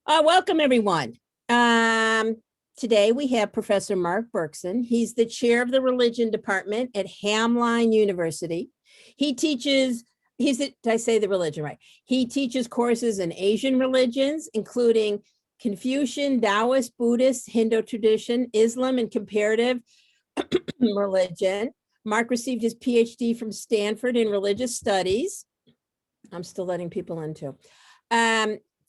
Welcome, everyone. Today we have Professor Mark Berkson. He's the chair of the religion department at Hamline University. He teaches, did I say the religion right? He teaches courses in Asian religions, including Confucian, Taoist, Buddhist, Hindu tradition, Islam, and comparative religion. Mark received his PhD from Stanford in religious studies. I'm still letting people in too.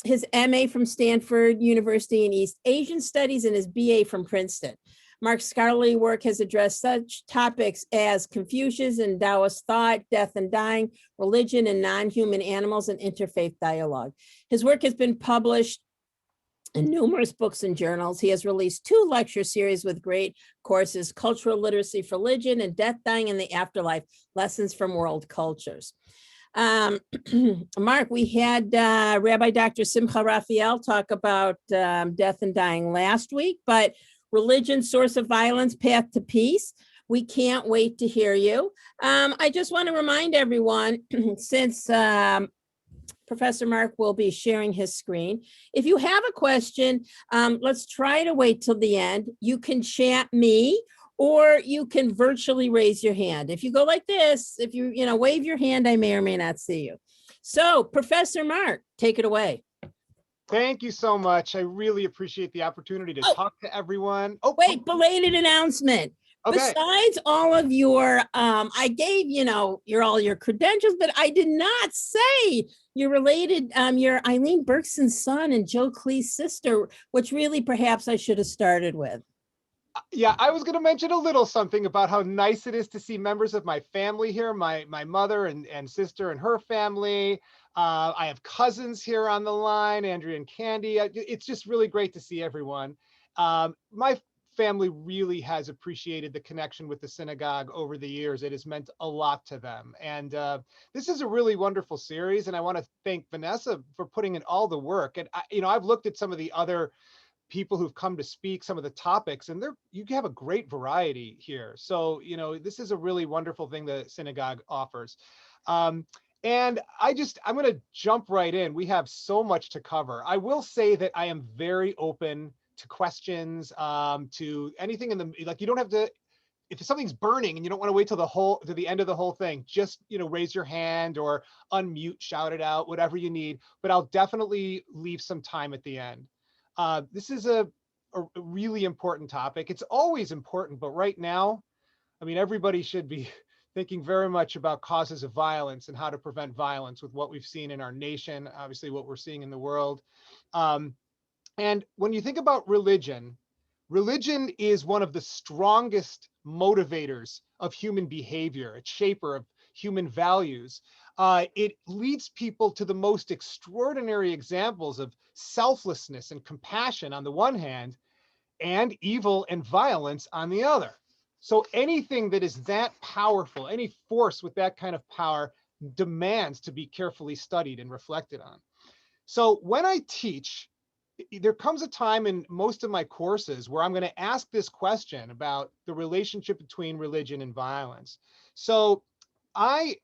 His MA from Stanford University in East Asian Studies, and his BA from Princeton. Mark's scholarly work has addressed such topics as Confucius and Taoist thought, death and dying, religion and non-human animals, and interfaith dialogue. His work has been published in numerous books and journals. He has released 2 lecture series with great courses, Cultural Literacy for Religion and Death, Dying, and the Afterlife, Lessons from World Cultures. Mark, we had Rabbi Dr. Simcha Raphael talk about death and dying last week, but religion, source of violence, path to peace. We can't wait to hear you. I just want to remind everyone, since Professor Mark will be sharing his screen, if you have a question, let's try to wait till the end. You can chat me, or you can virtually raise your hand. If you go like this, if you wave your hand, I may or may not see you. So, Professor Mark, take it away. Thank you so much. I really appreciate the opportunity to talk to everyone. Oh, wait, belated announcement. Okay. Besides all of your, I gave, all your credentials, but I did not say you're related, you're Eileen Berkson's son and Joe Clee's sister, which really perhaps I should have started with. Yeah, I was going to mention a little something about how nice it is to see members of my family here, my mother and sister and her family. I have cousins here on the line, Andrea and Candy. It's just really great to see everyone. My family really has appreciated the connection with the synagogue over the years. It has meant a lot to them. And this is a really wonderful series. And I want to thank Vanessa for putting in all the work. And, I've looked at some of the other people who've come to speak, some of the topics, and you have a great variety here. So, this is a really wonderful thing the synagogue offers. And I'm going to jump right in. We have so much to cover. I will say that I am very open to questions, to anything you don't have to, if something's burning and you don't want to wait till the end of the whole thing, just, raise your hand or unmute, shout it out, whatever you need, but I'll definitely leave some time at the end. This is a really important topic. It's always important, but right now, everybody should be thinking very much about causes of violence and how to prevent violence with what we've seen in our nation, obviously what we're seeing in the world. And when you think about religion is one of the strongest motivators of human behavior, a shaper of human values. It leads people to the most extraordinary examples of selflessness and compassion on the one hand, and evil and violence on the other. So anything that is that powerful, any force with that kind of power, demands to be carefully studied and reflected on. So when I teach, there comes a time in most of my courses where I'm going to ask this question about the relationship between religion and violence. So I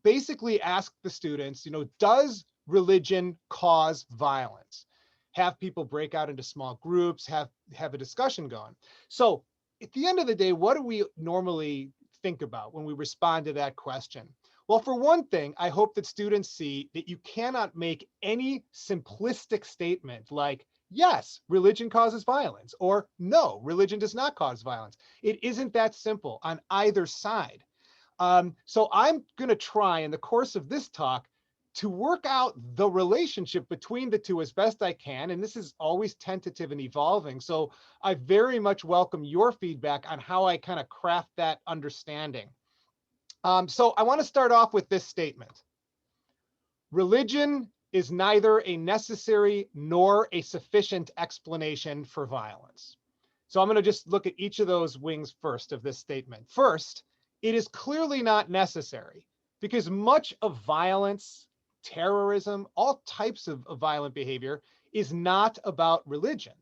basically ask the students, does religion cause violence? Have people break out into small groups, have a discussion going. So at the end of the day, what do we normally think about when we respond to that question? Well, for one thing, I hope that students see that you cannot make any simplistic statement like, yes, religion causes violence, or no, religion does not cause violence. It isn't that simple on either side. So I'm going to try in the course of this talk to work out the relationship between the two as best I can. And this is always tentative and evolving. So I very much welcome your feedback on how I kind of craft that understanding. So I want to start off with this statement. Religion is neither a necessary nor a sufficient explanation for violence. So I'm going to just look at each of those wings first of this statement. First, it is clearly not necessary because much of violence, terrorism, all types of violent behavior is not about religion.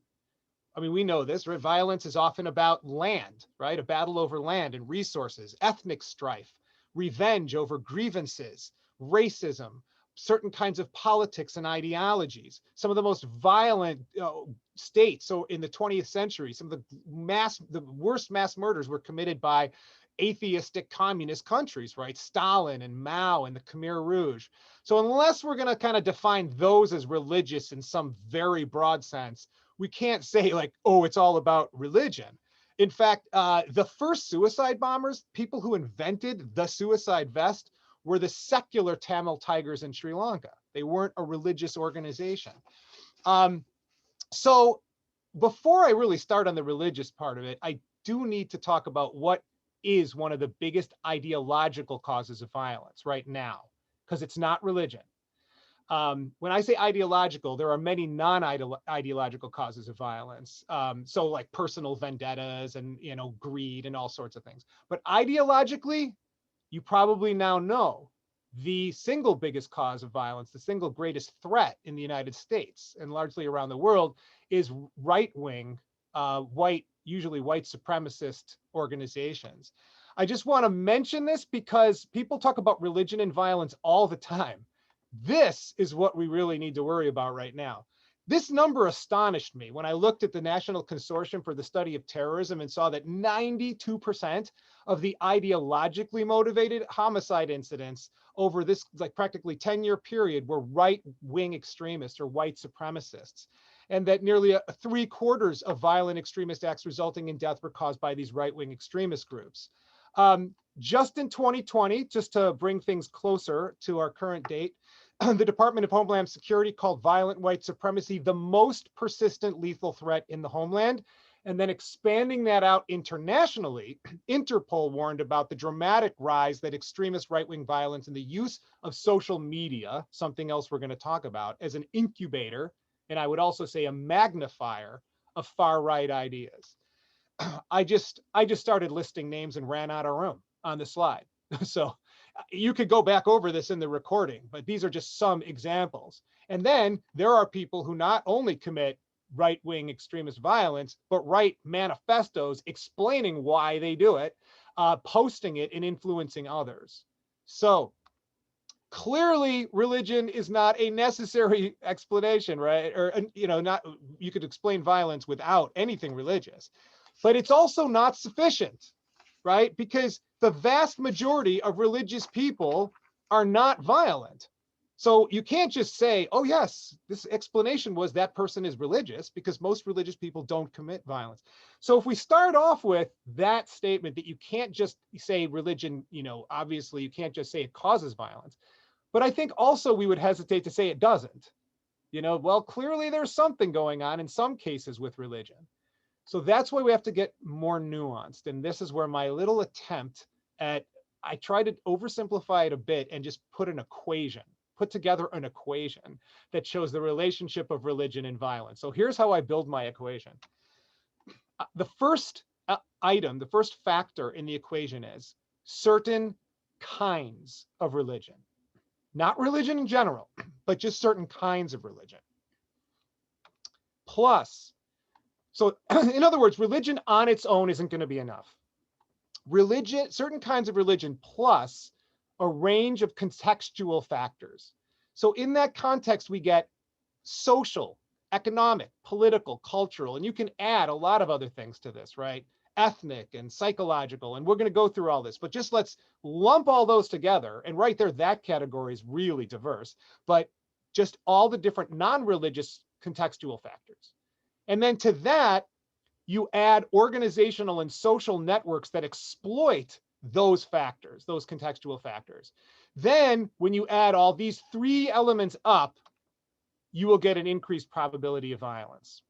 We know this, right? Violence is often about land, right? A battle over land and resources, ethnic strife, revenge over grievances, racism, certain kinds of politics and ideologies. Some of the most violent states, so in the 20th century, some of the worst mass murders were committed by atheistic communist countries, right? Stalin and Mao and the Khmer Rouge. So unless we're going to kind of define those as religious in some very broad sense, we can't say like, oh, it's all about religion. In fact, the first suicide bombers, people who invented the suicide vest, were the secular Tamil Tigers in Sri Lanka. They weren't a religious organization. So before I really start on the religious part of it, I do need to talk about what is one of the biggest ideological causes of violence right now, because it's not religion. When I say ideological, there are many non-ideological causes of violence. So like personal vendettas and, greed and all sorts of things. But ideologically, you probably now know the single biggest cause of violence, the single greatest threat in the United States and largely around the world is right-wing, usually white supremacist organizations. I just want to mention this because people talk about religion and violence all the time. This is what we really need to worry about right now. This number astonished me when I looked at the National Consortium for the Study of Terrorism and saw that 92% of the ideologically motivated homicide incidents over this like practically 10-year period were right-wing extremists or white supremacists, and that nearly 3/4 of violent extremist acts resulting in death were caused by these right-wing extremist groups. Just in 2020, just to bring things closer to our current date, the Department of Homeland Security called violent white supremacy the most persistent lethal threat in the homeland. And then expanding that out internationally, Interpol warned about the dramatic rise that extremist right-wing violence and the use of social media, something else we're going to talk about, as an incubator, and I would also say a magnifier of far-right ideas. I just started listing names and ran out of room on the slide. So you could go back over this in the recording, but these are just some examples. And then there are people who not only commit right-wing extremist violence, but write manifestos explaining why they do it, posting it and influencing others. So clearly religion is not a necessary explanation, right? Or, you could explain violence without anything religious, but it's also not sufficient, right? Because the vast majority of religious people are not violent. So you can't just say, oh yes, this explanation was that person is religious, because most religious people don't commit violence. So if we start off with that statement that you can't just say religion, obviously you can't just say it causes violence, but I think also we would hesitate to say it doesn't. Well, clearly there's something going on in some cases with religion. So that's why we have to get more nuanced. And this is where my little attempt I try to oversimplify it a bit and just put together an equation that shows the relationship of religion and violence. So here's how I build my equation. The first item, the first factor in the equation is certain kinds of religion. Not religion in general, but just certain kinds of religion. Plus, so in other words, religion on its own isn't going to be enough. Certain kinds of religion plus a range of contextual factors. So in that context, we get social, economic, political, cultural, and you can add a lot of other things to this, right? Ethnic and psychological, and we're going to go through all this, but just let's lump all those together. And right there, that category is really diverse, but just all the different non-religious contextual factors. And then to that, you add organizational and social networks that exploit those factors, those contextual factors. Then when you add all these three elements up, you will get an increased probability of violence.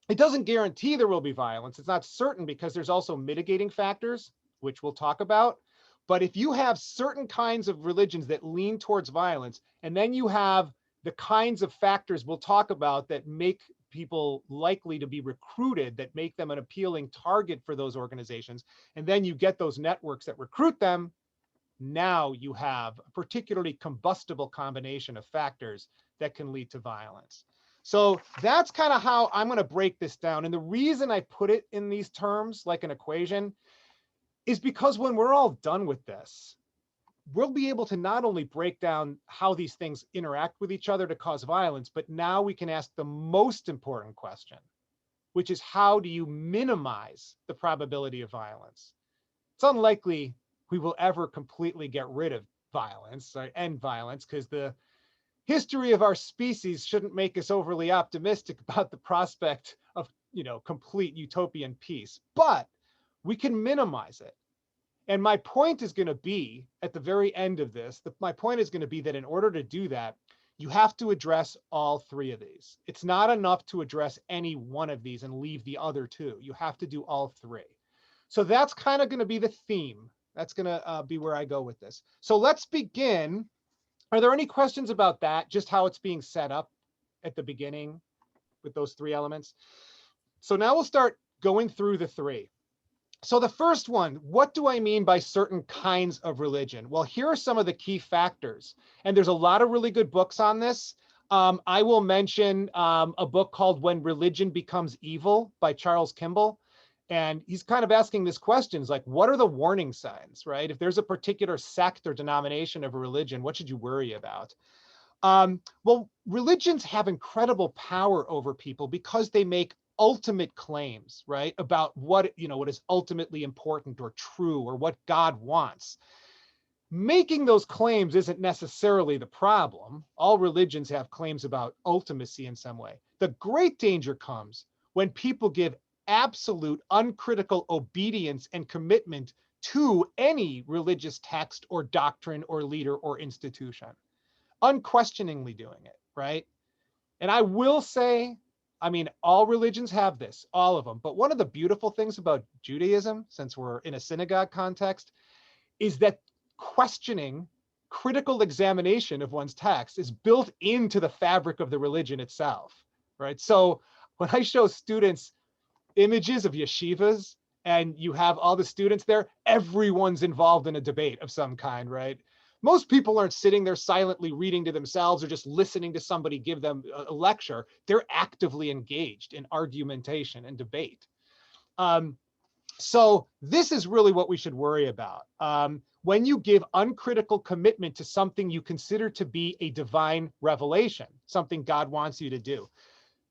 It doesn't guarantee there will be violence. It's not certain because there's also mitigating factors, which we'll talk about. But if you have certain kinds of religions that lean towards violence, and then you have the kinds of factors we'll talk about that make people likely to be recruited, that make them an appealing target for those organizations, and then you get those networks that recruit them, now you have a particularly combustible combination of factors that can lead to violence. So that's kind of how I'm going to break this down. And the reason I put it in these terms, like an equation, is because when we're all done with this, we'll be able to not only break down how these things interact with each other to cause violence, but now we can ask the most important question, which is how do you minimize the probability of violence? It's unlikely we will ever completely get rid of violence, end violence, because the history of our species shouldn't make us overly optimistic about the prospect of, complete utopian peace, but we can minimize it. And my point is going to be at the very end of this, my point is going to be that in order to do that, you have to address all three of these. It's not enough to address any one of these and leave the other two. You have to do all three. So that's kind of going to be the theme. That's going to be where I go with this. So let's begin. Are there any questions about that? Just how it's being set up at the beginning with those three elements? So now we'll start going through the three. So the first one, what do I mean by certain kinds of religion? Well, here are some of the key factors. And there's a lot of really good books on this. I will mention a book called When Religion Becomes Evil by Charles Kimball. And he's kind of asking this questions like, what are the warning signs, right? If there's a particular sect or denomination of a religion, what should you worry about? Well, religions have incredible power over people because they make ultimate claims, right? About what is ultimately important or true or what God wants. Making those claims isn't necessarily the problem. All religions have claims about ultimacy in some way. The great danger comes when people give absolute uncritical obedience and commitment to any religious text or doctrine or leader or institution, unquestioningly doing it, right? And I will say, all religions have this, all of them. But one of the beautiful things about Judaism, since we're in a synagogue context, is that questioning, critical examination of one's text is built into the fabric of the religion itself, right? So when I show students images of yeshivas and you have all the students there, everyone's involved in a debate of some kind, right? Most people aren't sitting there silently reading to themselves or just listening to somebody give them a lecture. They're actively engaged in argumentation and debate. So this is really what we should worry about. When you give uncritical commitment to something you consider to be a divine revelation, something God wants you to do.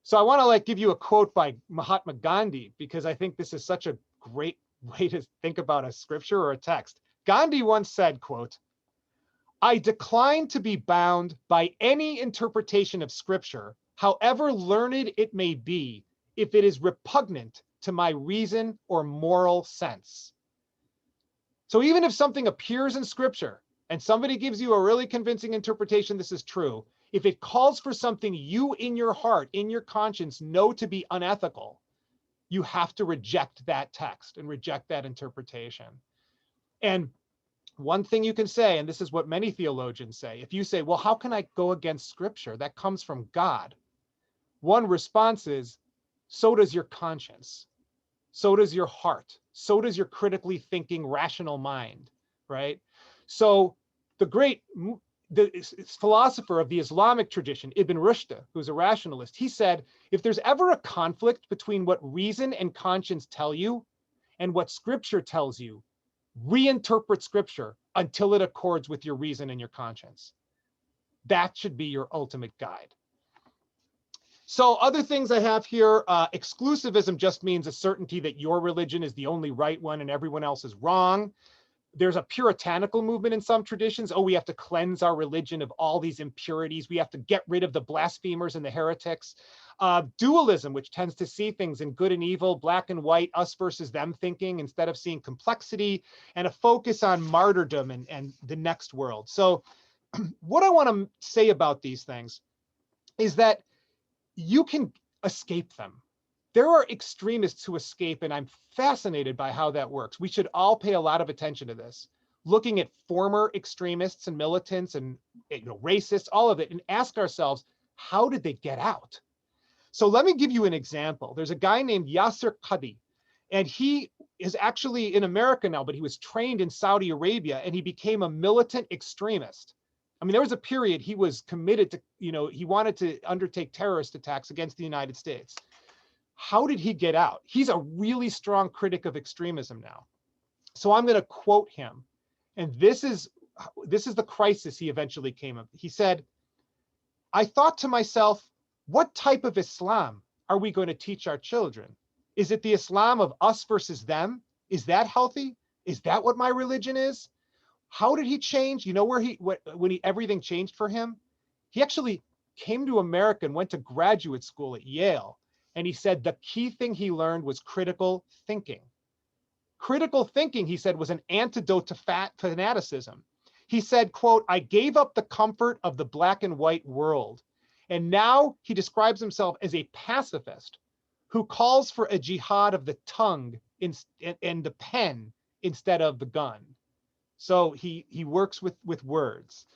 So I want to give you a quote by Mahatma Gandhi, because I think this is such a great way to think about a scripture or a text. Gandhi once said, quote, "I decline to be bound by any interpretation of scripture, however learned it may be, if it is repugnant to my reason or moral sense." So even if something appears in scripture and somebody gives you a really convincing interpretation, this is true, if it calls for something you in your heart, in your conscience, know to be unethical, you have to reject that text and reject that interpretation. And one thing you can say, and this is what many theologians say, if you say, well, how can I go against scripture? That comes from God. One response is, so does your conscience. So does your heart. So does your critically thinking, rational mind, right? So the philosopher of the Islamic tradition, Ibn Rushd, who's a rationalist, he said, if there's ever a conflict between what reason and conscience tell you and what scripture tells you, reinterpret scripture until it accords with your reason and your conscience. That should be your ultimate guide. So other things I have here, exclusivism just means a certainty that your religion is the only right one and everyone else is wrong. There's a puritanical movement in some traditions. Oh, we have to cleanse our religion of all these impurities. We have to get rid of the blasphemers and the heretics. Dualism, which tends to see things in good and evil, black and white, us versus them thinking, instead of seeing complexity, and a focus on martyrdom and the next world. So what I want to say about these things is that you can escape them. There are extremists who escape, and I'm fascinated by how that works. We should all pay a lot of attention to this, looking at former extremists and militants and racists, all of it, and ask ourselves, how did they get out? So let me give you an example. There's a guy named Yasser Qadi, and he is actually in America now, but he was trained in Saudi Arabia, and he became a militant extremist. There was a period he was committed to, he wanted to undertake terrorist attacks against the United States. How did he get out? He's a really strong critic of extremism now. So I'm going to quote him. And this is this is the crisis he eventually came up. He said, I thought to myself, what type of Islam are we going to teach our children? Is it the Islam of us versus them? Is that healthy? Is that what my religion is? How did he change? You know when everything changed for him? He actually came to America and went to graduate school at Yale. And he said the key thing he learned was critical thinking. Critical thinking, he said, was an antidote to fanaticism. He said, quote, I gave up the comfort of the black and white world. And now he describes himself as a pacifist who calls for a jihad of the tongue and the pen instead of the gun. So he works with words.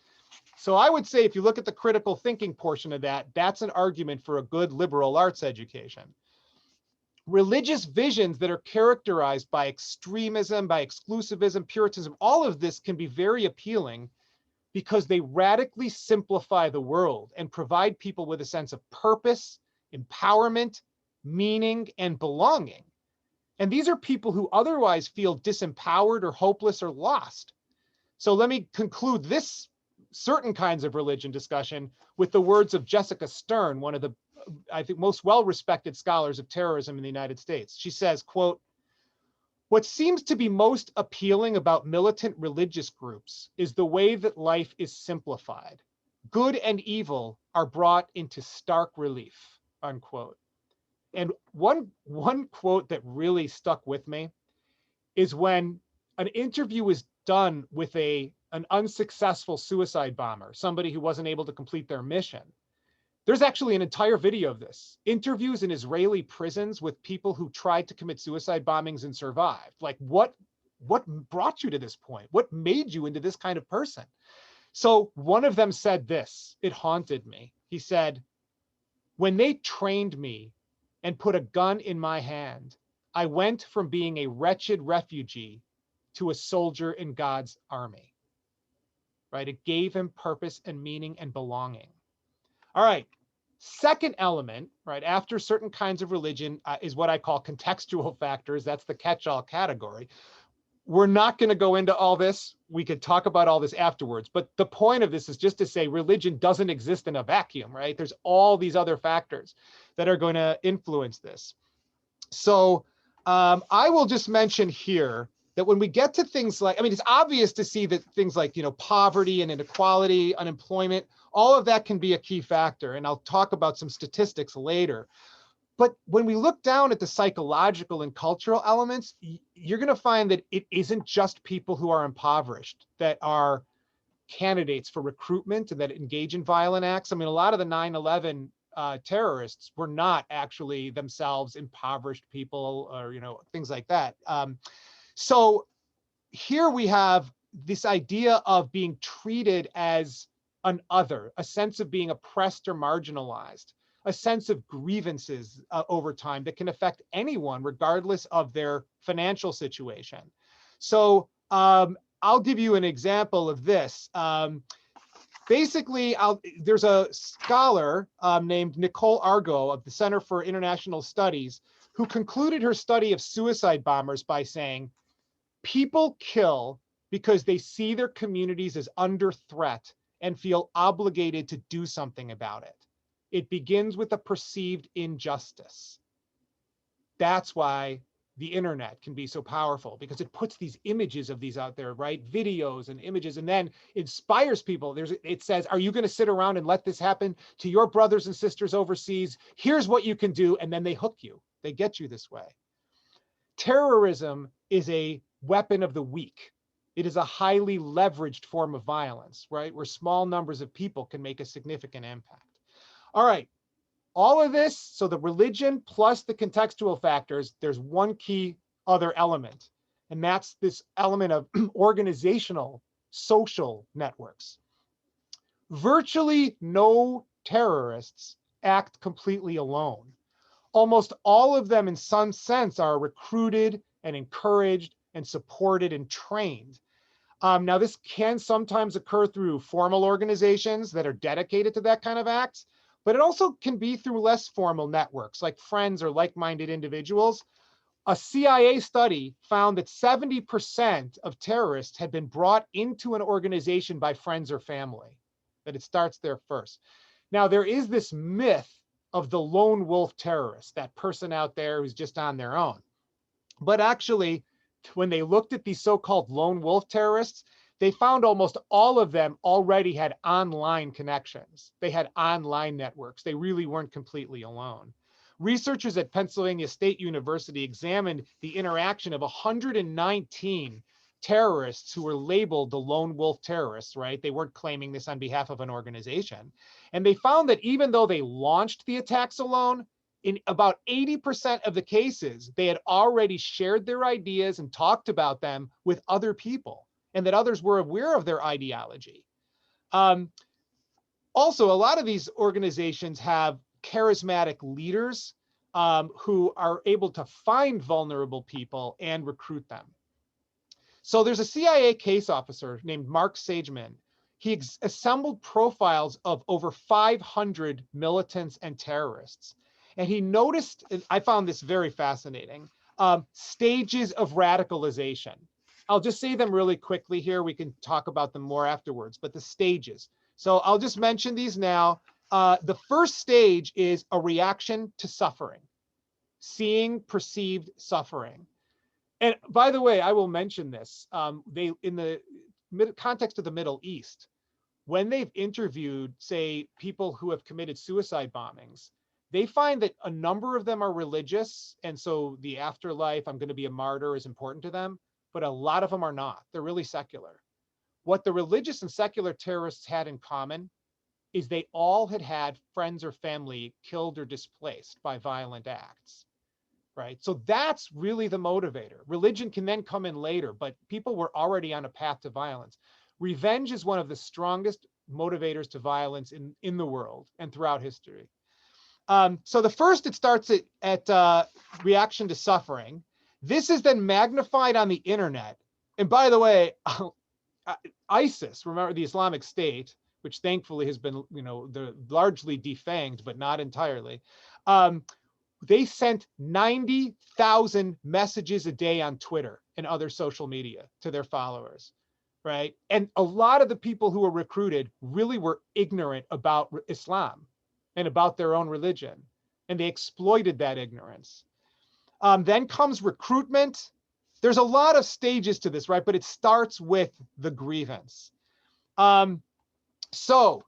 So I would say if you look at the critical thinking portion of that, that's an argument for a good liberal arts education. Religious visions that are characterized by extremism, by exclusivism, puritanism, all of this can be very appealing because they radically simplify the world and provide people with a sense of purpose, empowerment, meaning, and belonging. And these are people who otherwise feel disempowered or hopeless or lost. So let me conclude this certain kinds of religion discussion with the words of Jessica Stern, one of the, I think, most well-respected scholars of terrorism in the United States. She says, quote, what seems to be most appealing about militant religious groups is the way that life is simplified. Good and evil are brought into stark relief, unquote. And one quote that really stuck with me is when an interview is done with an unsuccessful suicide bomber, somebody who wasn't able to complete their mission. There's actually an entire video of this. Interviews in Israeli prisons with people who tried to commit suicide bombings and survived. Like, what brought you to this point? What made you into this kind of person? So one of them said this, it haunted me. He said, when they trained me and put a gun in my hand, I went from being a wretched refugee to a soldier in God's army, right? It gave him purpose and meaning and belonging. All right. Second element, right, after certain kinds of religion is what I call contextual factors. That's the catch-all category. We're not going to go into all this. We could talk about all this afterwards. But the point of this is just to say religion doesn't exist in a vacuum, right? There's all these other factors that are going to influence this. So I will just mention here that when we get to things like, I mean, it's obvious to see that things like, poverty and inequality, unemployment, all of that can be a key factor. And I'll talk about some statistics later. But when we look down at the psychological and cultural elements, you're going to find that it isn't just people who are impoverished that are candidates for recruitment and that engage in violent acts. I mean, a lot of the 9/11 terrorists were not actually themselves impoverished people or, things like that. So here we have this idea of being treated as an other, a sense of being oppressed or marginalized, a sense of grievances over time that can affect anyone regardless of their financial situation. So I'll give you an example of this. Basically, there's a scholar named Nicole Argo of the Center for International Studies who concluded her study of suicide bombers by saying, people kill because they see their communities as under threat and feel obligated to do something about it. It begins with a perceived injustice. That's why the internet can be so powerful, because it puts these images of these out there, right? Videos and images, and then inspires people. It says, are you going to sit around and let this happen to your brothers and sisters overseas? Here's what you can do. And then they hook you. They get you this way. Terrorism is a weapon of the weak. It is a highly leveraged form of violence, right? Where small numbers of people can make a significant impact. All right. All of this, so the religion plus the contextual factors, there's one key other element, and that's this element of organizational social networks. Virtually no terrorists act completely alone. Almost all of them in some sense are recruited and encouraged and supported and trained. Now, this can sometimes occur through formal organizations that are dedicated to that kind of acts, but it also can be through less formal networks like friends or like-minded individuals. A CIA study found that 70% of terrorists had been brought into an organization by friends or family, that it starts there first. Now, there is this myth of the lone wolf terrorist, that person out there who's just on their own. But actually, when they looked at these so-called lone wolf terrorists, they found almost all of them already had online connections. They had online networks. They really weren't completely alone. Researchers at Pennsylvania State University examined the interaction of 119 terrorists who were labeled the lone wolf terrorists, right? They weren't claiming this on behalf of an organization. And they found that even though they launched the attacks alone, in about 80% of the cases, they had already shared their ideas and talked about them with other people, and that others were aware of their ideology. Also, a lot of these organizations have charismatic leaders who are able to find vulnerable people and recruit them. So there's a CIA case officer named Mark Sageman. He assembled profiles of over 500 militants and terrorists. And he noticed, and I found this very fascinating, stages of radicalization. I'll just say them really quickly here. We can talk about them more afterwards, but the stages. So I'll just mention these now. The first stage is a reaction to suffering, seeing perceived suffering. And by the way, I will mention this. They, in the context of the Middle East, when they've interviewed, say, people who have committed suicide bombings, they find that a number of them are religious. And so the afterlife, I'm going to be a martyr, is important to them. But a lot of them are not. They're really secular. What the religious and secular terrorists had in common is they all had had friends or family killed or displaced by violent acts, right? So that's really the motivator. Religion can then come in later, but people were already on a path to violence. Revenge is one of the strongest motivators to violence in the world and throughout history. So the first, it starts at reaction to suffering. This is then magnified on the internet. And by the way, ISIS, remember the Islamic State, which thankfully has been, they're largely defanged, but not entirely. They sent 90,000 messages a day on Twitter and other social media to their followers, right? And a lot of the people who were recruited really were ignorant about Islam and about their own religion, and they exploited that ignorance. Then comes recruitment. There's a lot of stages to this, right? But it starts with the grievance. So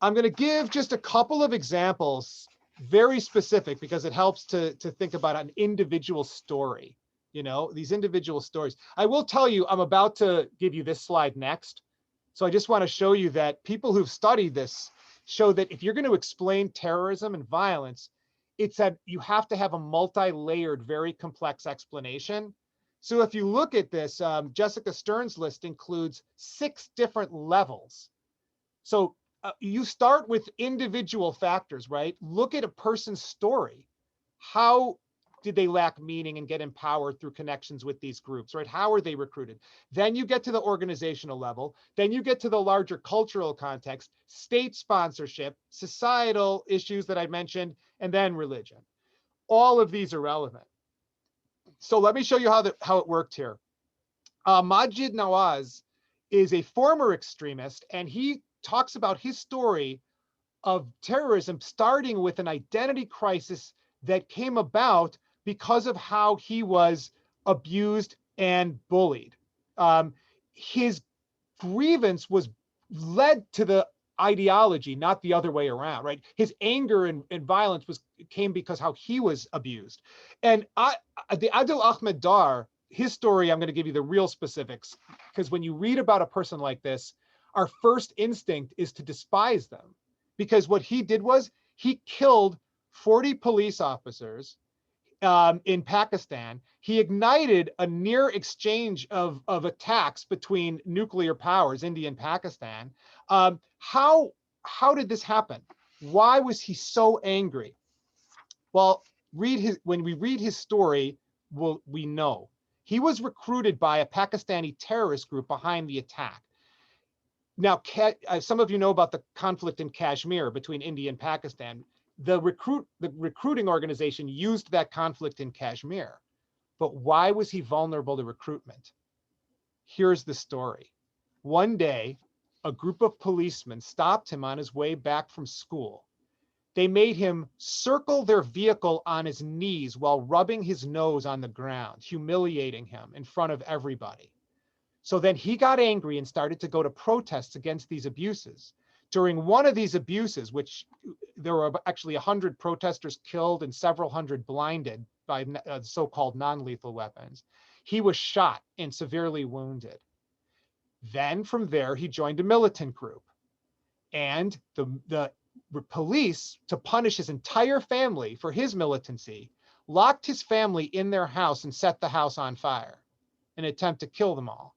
I'm going to give just a couple of examples, very specific, because it helps to think about an individual story, these individual stories. I will tell you, I'm about to give you this slide next. So I just want to show you that people who've studied this show that if you're going to explain terrorism and violence, it's that you have to have a multi-layered, very complex explanation. So if you look at this, Jessica Stern's list includes 6 different levels. So you start with individual factors, right? Look at a person's story. How did they lack meaning and get empowered through connections with these groups, right? How are they recruited? Then you get to the organizational level. Then you get to the larger cultural context, state sponsorship, societal issues that I mentioned, and then religion. All of these are relevant. So let me show you how it worked here. Majid Nawaz is a former extremist, and he talks about his story of terrorism starting with an identity crisis that came about because of how he was abused and bullied. His grievance was led to the ideology, not the other way around, right? His anger and violence came because how he was abused. And the Adil Ahmed Dar, his story, I'm going to give you the real specifics, because when you read about a person like this, our first instinct is to despise them, because what he did was he killed 40 police officers in Pakistan. He ignited a near exchange of attacks between nuclear powers, India and Pakistan. How did this happen? Why was he so angry? Well, when we read his story, we know. He was recruited by a Pakistani terrorist group behind the attack. Now, some of you know about the conflict in Kashmir between India and Pakistan. The recruiting organization used that conflict in Kashmir. But why was he vulnerable to recruitment? Here's the story. One day, a group of policemen stopped him on his way back from school. They made him circle their vehicle on his knees while rubbing his nose on the ground, humiliating him in front of everybody. So then he got angry and started to go to protests against these abuses. During one of these abuses, which there were actually 100 protesters killed and several hundred blinded by so-called non-lethal weapons, he was shot and severely wounded. Then from there, he joined a militant group. And the police, to punish his entire family for his militancy, locked his family in their house and set the house on fire in an attempt to kill them all.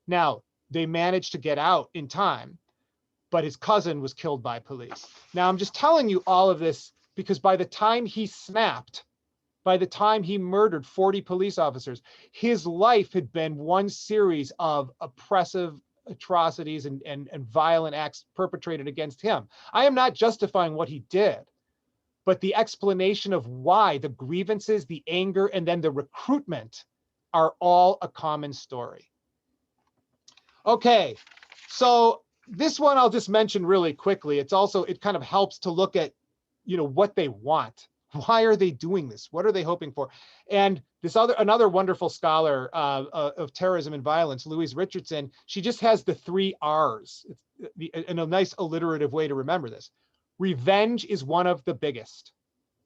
Now, they managed to get out in time, but his cousin was killed by police. Now, I'm just telling you all of this because by the time he snapped, by the time he murdered 40 police officers, his life had been one series of oppressive atrocities and violent acts perpetrated against him. I am not justifying what he did, but the explanation of why, the grievances, the anger, and then the recruitment are all a common story. Okay, so this one I'll just mention really quickly. It's also, it kind of helps to look at, what they want. Why are they doing this? What are they hoping for? And another wonderful scholar of terrorism and violence, Louise Richardson, she just has the 3 R's in a nice alliterative way to remember this. Revenge is one of the biggest,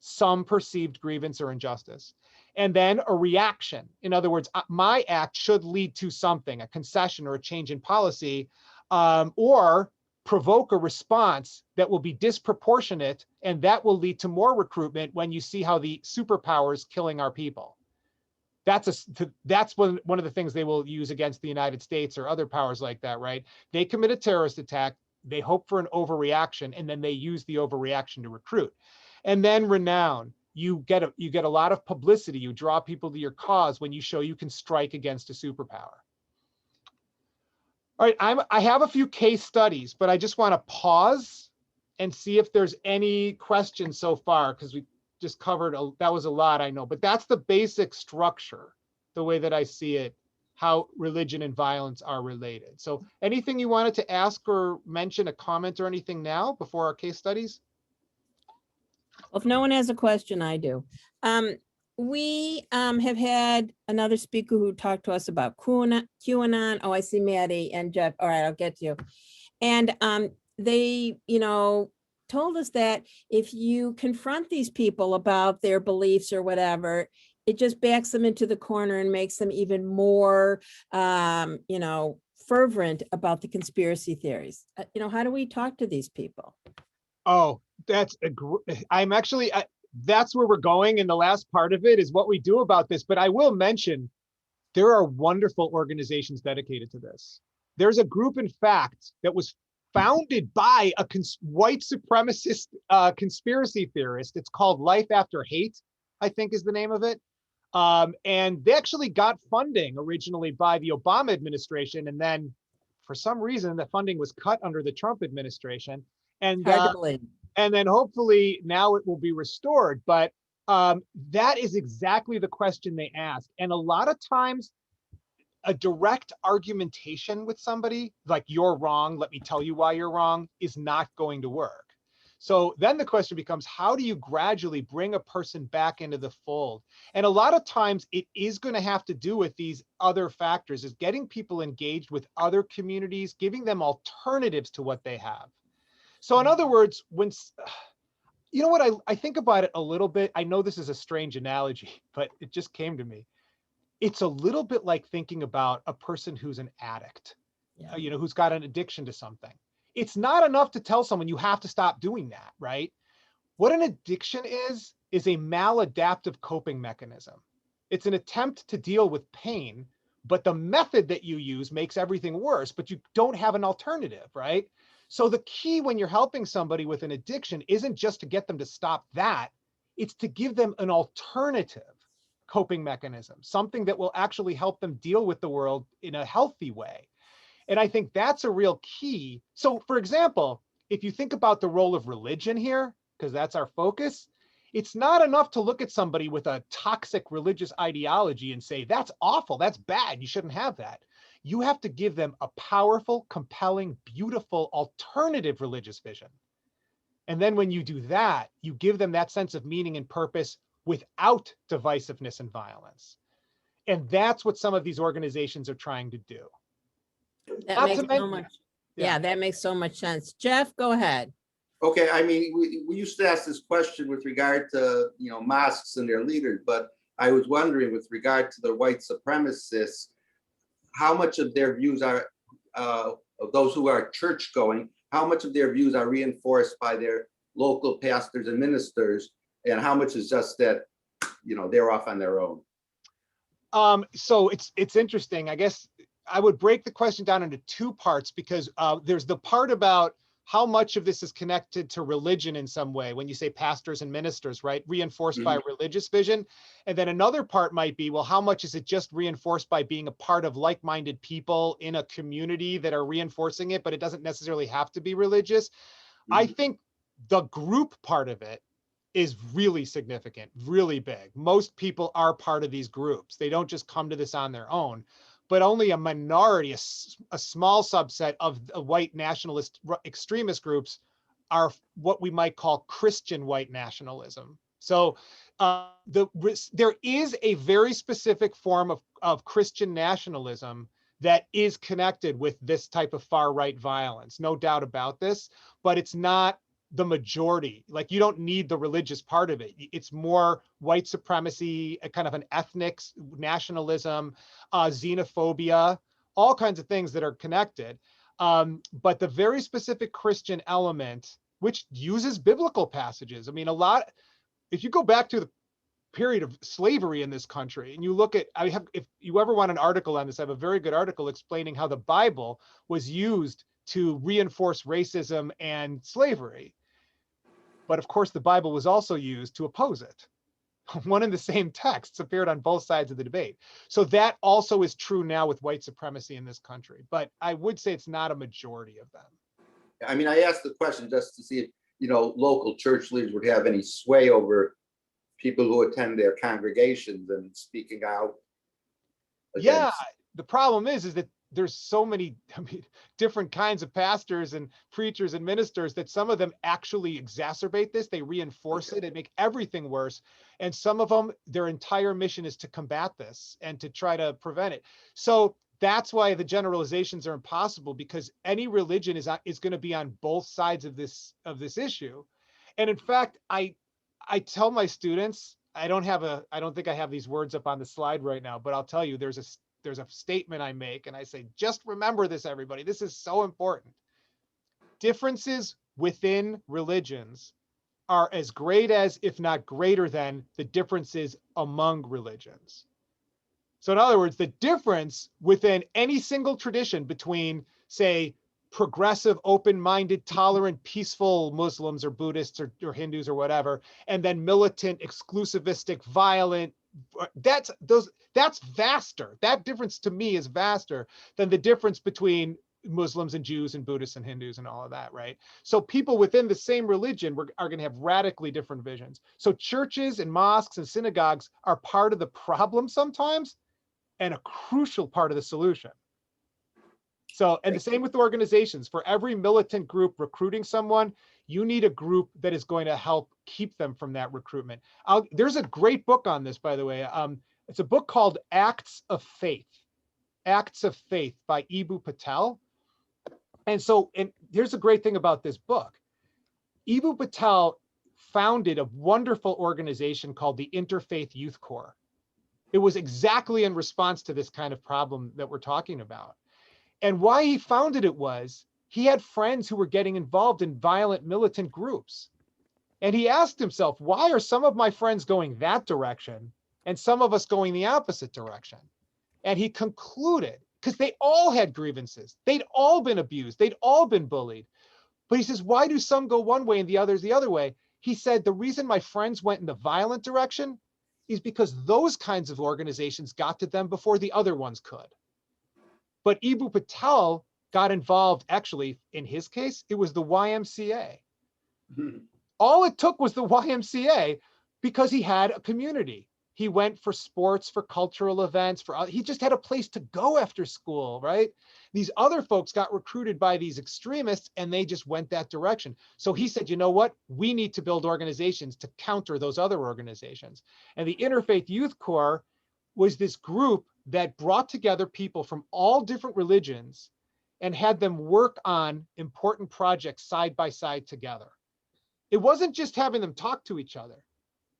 some perceived grievance or injustice. And then a reaction. In other words, my act should lead to something, a concession or a change in policy, or provoke a response that will be disproportionate, and that will lead to more recruitment when you see how the superpowers killing our people. That's one of the things they will use against the United States or other powers like that, right? They commit a terrorist attack, they hope for an overreaction, and then they use the overreaction to recruit. And then renown. You get a lot of publicity. You draw people to your cause when you show you can strike against a superpower. All right, I have a few case studies, but I just want to pause and see if there's any questions so far, because we just covered, that was a lot, I know, but that's the basic structure, the way that I see it, how religion and violence are related. So anything you wanted to ask or mention, a comment or anything now before our case studies? Well, if no one has a question, I do. We have had another speaker who talked to us about QAnon. Oh, I see Maddie and Jeff. All right, I'll get to you. And they, told us that if you confront these people about their beliefs or whatever, it just backs them into the corner and makes them even more, fervent about the conspiracy theories. How do we talk to these people? Oh, that's that's where we're going. And the last part of it is what we do about this. But I will mention, there are wonderful organizations dedicated to this. There's a group, in fact, that was founded by a white supremacist conspiracy theorist. It's called Life After Hate, I think is the name of it. And they actually got funding originally by the Obama administration. And then for some reason, the funding was cut under the Trump administration. And then hopefully now it will be restored. But that is exactly the question they ask. And a lot of times, a direct argumentation with somebody, like you're wrong, let me tell you why you're wrong, is not going to work. So then the question becomes, how do you gradually bring a person back into the fold? And a lot of times it is going to have to do with these other factors, is getting people engaged with other communities, giving them alternatives to what they have. So in other words, I think about it a little bit. I know this is a strange analogy, but it just came to me. It's a little bit like thinking about a person who's an addict, who's got an addiction to something. It's not enough to tell someone you have to stop doing that, right? What an addiction is a maladaptive coping mechanism. It's an attempt to deal with pain, but the method that you use makes everything worse, but you don't have an alternative, right? So the key when you're helping somebody with an addiction isn't just to get them to stop that, it's to give them an alternative coping mechanism, something that will actually help them deal with the world in a healthy way. And I think that's a real key. So for example, if you think about the role of religion here, because that's our focus, It's not enough to look at somebody with a toxic religious ideology and say, that's awful, that's bad, you shouldn't have that. You have to give them a powerful, compelling, beautiful, alternative religious vision. And then when you do that, you give them that sense of meaning and purpose without divisiveness and violence. And that's what some of these organizations are trying to do. That Not makes to so mention, much. yeah. Yeah, that makes so much sense. Jeff, go ahead. Okay, I mean, we used to ask this question with regard to, mosques and their leaders, but I was wondering with regard to the white supremacists, how much of their views are, of those who are church going, how much of their views are reinforced by their local pastors and ministers, and how much is just that, they're off on their own? So it's interesting. I guess I would break the question down into two parts, because there's the part about how much of this is connected to religion in some way, when you say pastors and ministers, right? Reinforced by a religious vision. And then another part might be, well, how much is it just reinforced by being a part of like-minded people in a community that are reinforcing it, but it doesn't necessarily have to be religious. I think the group part of it is really significant, really big. Most people are part of these groups. They don't just come to this on their own, but only a minority, a small subset of the white nationalist extremist groups are what we might call Christian white nationalism. So there is a very specific form of Christian nationalism that is connected with this type of far right violence, no doubt about this, but it's not the majority. Like, you don't need the religious part of it. It's more white supremacy, a kind of an ethnic nationalism, xenophobia, all kinds of things that are connected. But the very specific Christian element, which uses biblical passages. I mean, if you go back to the period of slavery in this country and you look at, if you ever want an article on this, I have a very good article explaining how the Bible was used to reinforce racism and slavery. But of course, the Bible was also used to oppose it. One and the same texts appeared on both sides of the debate. So that also is true now with white supremacy in this country. But I would say it's not a majority of them. I mean, I asked the question just to see if, local church leaders would have any sway over people who attend their congregations and speaking out. Yeah, the problem is that there's so many different kinds of pastors and preachers and ministers that some of them actually exacerbate this. They reinforce it and make everything worse. And some of them, their entire mission is to combat this and to try to prevent it. So that's why the generalizations are impossible, because any religion is going to be on both sides of this issue. And in fact, I tell my students, I don't think I have these words up on the slide right now, but I'll tell you, there's a statement I make and I say, just remember this, everybody. This is so important. Differences within religions are as great as, if not greater than, the differences among religions. So in other words, the difference within any single tradition between, say, progressive, open-minded, tolerant, peaceful Muslims or Buddhists or Hindus or whatever, and then militant, exclusivistic, violent, that's vaster. That difference to me is vaster than the difference between Muslims and Jews and Buddhists and Hindus and all of that, right? So people within the same religion are going to have radically different visions. So churches and mosques and synagogues are part of the problem sometimes and a crucial part of the solution. So, and the same with organizations. For every militant group recruiting someone, you need a group that is going to help keep them from that recruitment. There's a great book on this, by the way. It's a book called Acts of Faith. Acts of Faith by Eboo Patel. And here's a great thing about this book. Eboo Patel founded a wonderful organization called the Interfaith Youth Corps. It was exactly in response to this kind of problem that we're talking about. And why he founded it was he had friends who were getting involved in violent militant groups. And he asked himself, why are some of my friends going that direction and some of us going the opposite direction? And he concluded, because they all had grievances, they'd all been abused, they'd all been bullied. But he says, why do some go one way and the others the other way? He said, the reason my friends went in the violent direction is because those kinds of organizations got to them before the other ones could. But Eboo Patel got involved, actually, in his case, it was the YMCA. All it took was the YMCA because he had a community. He went for sports, for cultural events, he just had a place to go after school, right? These other folks got recruited by these extremists and they just went that direction. So he said, you know what? We need to build organizations to counter those other organizations. And the Interfaith Youth Corps was this group that brought together people from all different religions and had them work on important projects side by side together. It wasn't just having them talk to each other.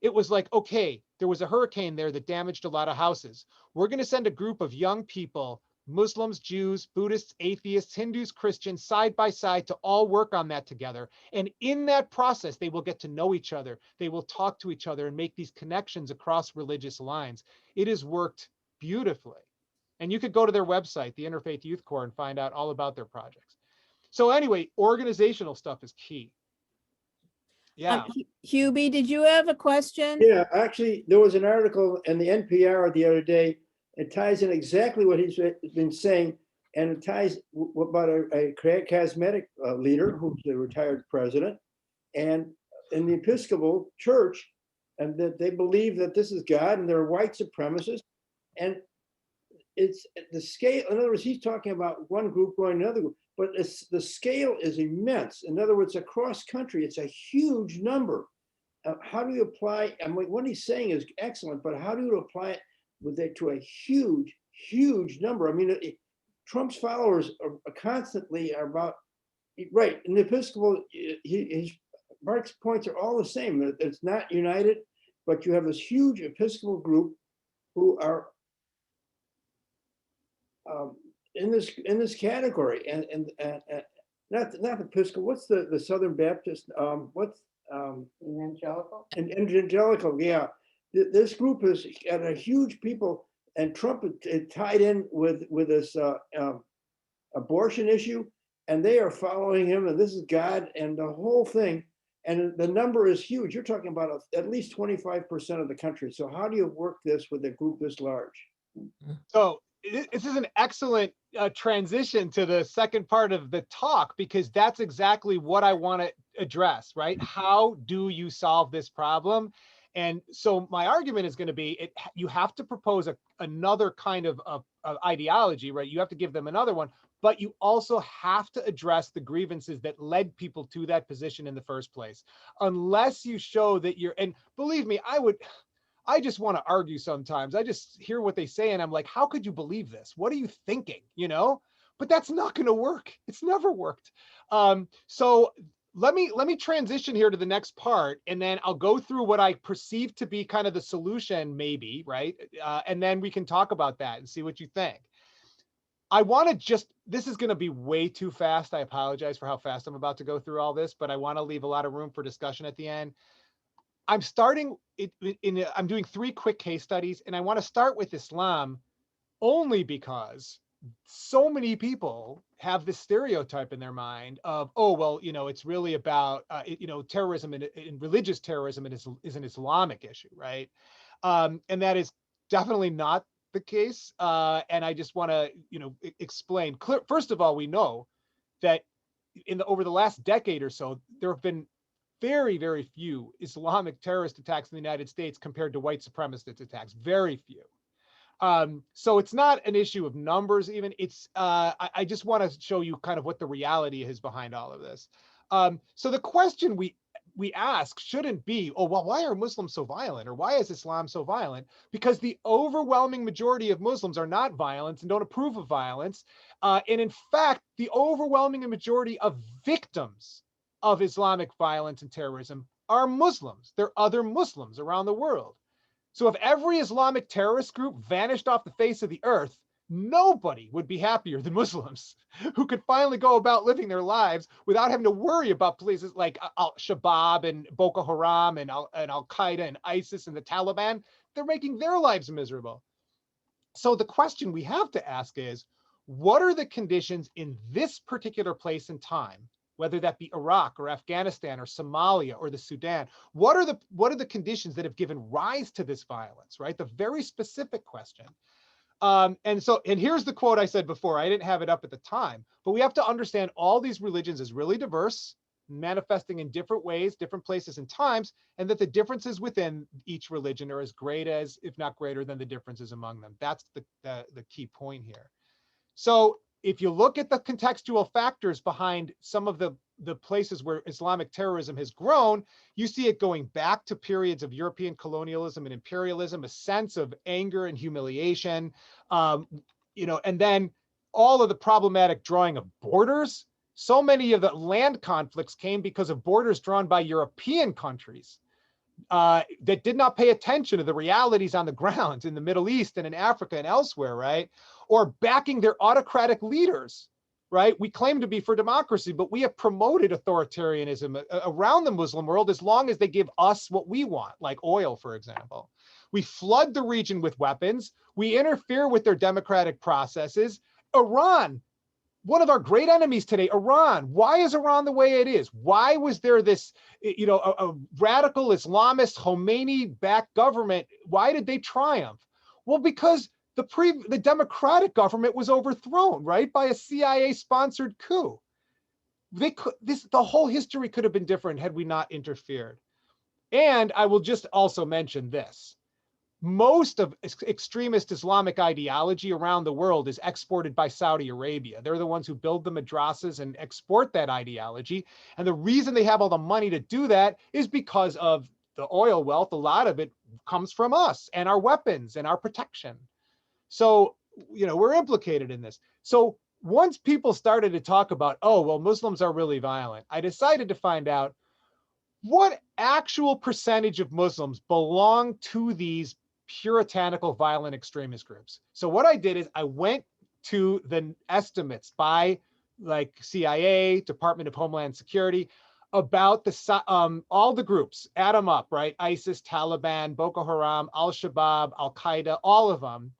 It was like, okay, there was a hurricane there that damaged a lot of houses. We're going to send a group of young people, Muslims, Jews, Buddhists, atheists, Hindus, Christians, side by side to all work on that together. And in that process, they will get to know each other. They will talk to each other and make these connections across religious lines. It has worked beautifully. And you could go to their website, the Interfaith Youth Corps, and find out all about their projects. So anyway, organizational stuff is key. Yeah. Hubie, did you have a question? Yeah, actually, there was an article in the NPR the other day. It ties in exactly what he's been saying, and it ties about a charismatic leader who's the retired president, and in the Episcopal Church, and that they believe that this is God, and they're white supremacists, and it's the scale. In other words, he's talking about one group going to another group, but the scale is immense. In other words, across country, it's a huge number. How do you apply? I mean, what he's saying is excellent, but how do you apply it to a huge, huge number? I mean, Trump's followers are constantly about right. In the Episcopal, Mark's points are all the same. It's not united, but you have this huge Episcopal group who are in this category, and not Episcopal. What's the Southern Baptist? What's Evangelical? Evangelical? Yeah, this group is got a huge people, and Trump is tied in with this abortion issue, and they are following him, and this is God, and the whole thing, and the number is huge. You're talking about at least 25% of the country. So how do you work this with a group this large? So this is an excellent transition to the second part of the talk, because that's exactly what I want to address, right? How do you solve this problem? And so my argument is going to be, you have to propose another kind of ideology, right? You have to give them another one, but you also have to address the grievances that led people to that position in the first place. Unless you show that and believe me, I just want to argue sometimes. I just hear what they say and I'm like, how could you believe this? What are you thinking? But that's not going to work. It's never worked. So let me transition here to the next part, and then I'll go through what I perceive to be kind of the solution, maybe, right? And then we can talk about that and see what you think. This is going to be way too fast. I apologize for how fast I'm about to go through all this, but I want to leave a lot of room for discussion at the end. I'm doing 3 quick case studies, and I want to start with Islam only because so many people have this stereotype in their mind of, oh, well, it's really about, terrorism and religious terrorism is an Islamic issue, right? And that is definitely not the case. And I just want to, explain. First of all, we know that over the last decade or so, there have been very, very few Islamic terrorist attacks in the United States compared to white supremacist attacks. Very few. So it's not an issue of numbers even. It's I just want to show you kind of what the reality is behind all of this. So the question we ask shouldn't be, oh, well, why are Muslims so violent, or why is Islam so violent? Because the overwhelming majority of Muslims are not violent and don't approve of violence. And in fact, the overwhelming majority of victims of Islamic violence and terrorism are Muslims. There are other Muslims around the world. So if every Islamic terrorist group vanished off the face of the earth, nobody would be happier than Muslims, who could finally go about living their lives without having to worry about places like Al-Shabaab and Boko Haram and Al-Qaeda and ISIS and the Taliban. They're making their lives miserable. So the question we have to ask is, what are the conditions in this particular place and time, whether that be Iraq or Afghanistan or Somalia or the Sudan? What are the conditions that have given rise to this violence, right? The very specific question. And here's the quote I said before. I didn't have it up at the time, but we have to understand all these religions is really diverse. manifesting in different ways, different places and times, and that the differences within each religion are as great as, if not greater than, the differences among them. That's the key point here. So if you look at the contextual factors behind some of the places where Islamic terrorism has grown, you see it going back to periods of European colonialism and imperialism, a sense of anger and humiliation, and then all of the problematic drawing of borders. So many of the land conflicts came because of borders drawn by European countries that did not pay attention to the realities on the ground in the Middle East and in Africa and elsewhere, right? Or backing their autocratic leaders, right? We claim to be for democracy, but we have promoted authoritarianism around the Muslim world as long as they give us what we want, like oil, for example. We flood the region with weapons. We interfere with their democratic processes. Iran, one of our great enemies today, Iran. Why is Iran the way it is? Why was there this, a radical Islamist Khomeini-backed government? Why did they triumph? Well, because the democratic government was overthrown, right, by a CIA-sponsored coup. The whole history could have been different had we not interfered. And I will just also mention this. Most of extremist Islamic ideology around the world is exported by Saudi Arabia. They're the ones who build the madrasas and export that ideology. And the reason they have all the money to do that is because of the oil wealth. A lot of it comes from us and our weapons and our protection. So, we're implicated in this. So once people started to talk about, oh, well, Muslims are really violent, I decided to find out what actual percentage of Muslims belong to these puritanical violent extremist groups. So what I did is I went to the estimates by like CIA, Department of Homeland Security, about all the groups, add them up, right? ISIS, Taliban, Boko Haram, Al-Shabaab, Al-Qaeda, all of them.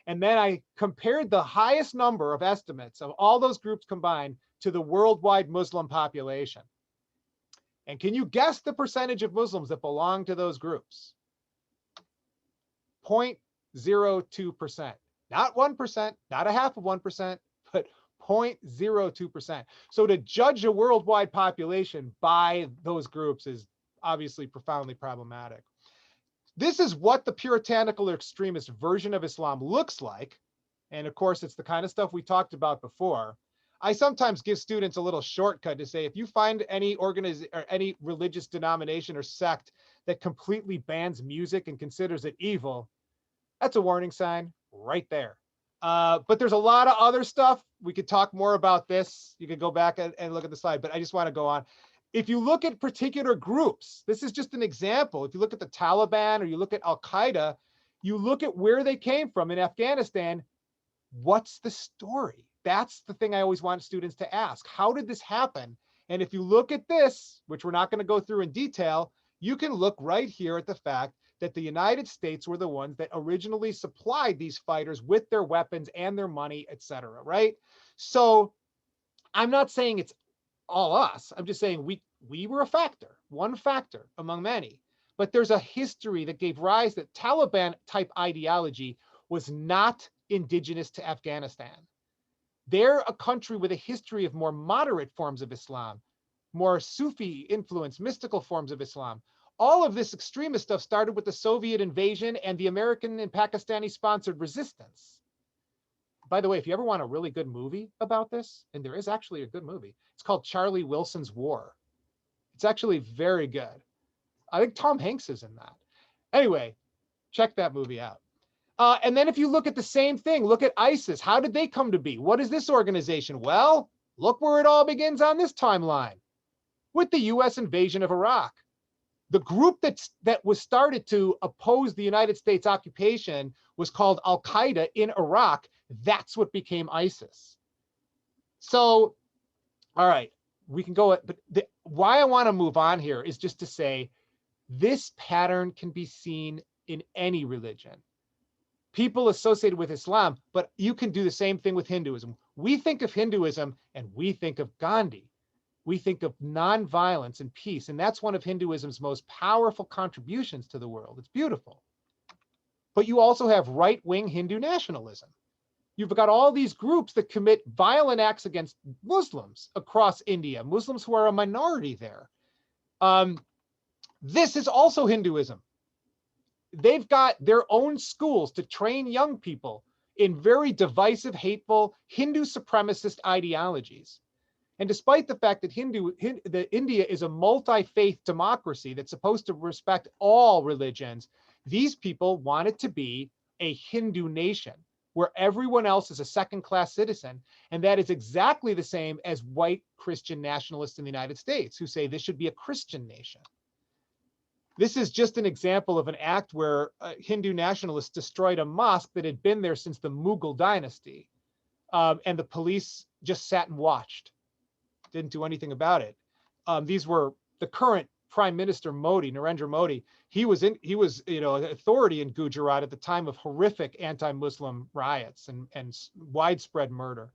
And then I compared the highest number of estimates of all those groups combined to the worldwide Muslim population. And can you guess the percentage of Muslims that belong to those groups? 0.02%. Not 1%, not a half of 1%, but 0.02%. So to judge a worldwide population by those groups is obviously profoundly problematic. This is what the puritanical or extremist version of Islam looks like. And of course, it's the kind of stuff we talked about before. I sometimes give students a little shortcut to say, if you find any any religious denomination or sect that completely bans music and considers it evil, that's a warning sign right there. But there's a lot of other stuff. We could talk more about this. You could go back and look at the slide, but I just want to go on. If you look at particular groups, this is just an example. If you look at the Taliban or you look at Al-Qaeda, you look at where they came from in Afghanistan, what's the story? That's the thing I always want students to ask. How did this happen? And if you look at this, which we're not going to go through in detail, you can look right here at the fact that the United States were the ones that originally supplied these fighters with their weapons and their money, etc. Right? So I'm not saying it's all us. I'm just saying we were a factor, one factor among many. But there's a history that gave rise that Taliban type ideology was not indigenous to Afghanistan. They're a country with a history of more moderate forms of Islam, more Sufi influenced, mystical forms of Islam. All of this extremist stuff started with the Soviet invasion and the American and Pakistani sponsored resistance. By the way, if you ever want a really good movie about this, and there is actually a good movie, it's called Charlie Wilson's War. It's actually very good. I think Tom Hanks is in that. Anyway, check that movie out. And then if you look at the same thing, look at ISIS. How did they come to be? What is this organization? Well, look where it all begins on this timeline, with the US invasion of Iraq. The group that was started to oppose the United States occupation was called Al-Qaeda in Iraq. That's what became ISIS. So, all right, we can go, but why I want to move on here is just to say this pattern can be seen in any religion. People associated with Islam, but you can do the same thing with Hinduism. We think of Hinduism and we think of Gandhi. We think of nonviolence and peace, and that's one of Hinduism's most powerful contributions to the world. It's beautiful. But you also have right-wing Hindu nationalism. You've got all these groups that commit violent acts against Muslims across India, Muslims who are a minority there. This is also Hinduism. They've got their own schools to train young people in very divisive, hateful, Hindu supremacist ideologies. And despite the fact that India is a multi-faith democracy that's supposed to respect all religions, these people want it to be a Hindu nation where everyone else is a second-class citizen. And that is exactly the same as white Christian nationalists in the United States who say this should be a Christian nation. This is just an example of an act where Hindu nationalists destroyed a mosque that had been there since the Mughal dynasty. And the police just sat and watched, didn't do anything about it. These were the current Prime Minister Modi, Narendra Modi. He was authority in Gujarat at the time of horrific anti-Muslim riots and widespread murder.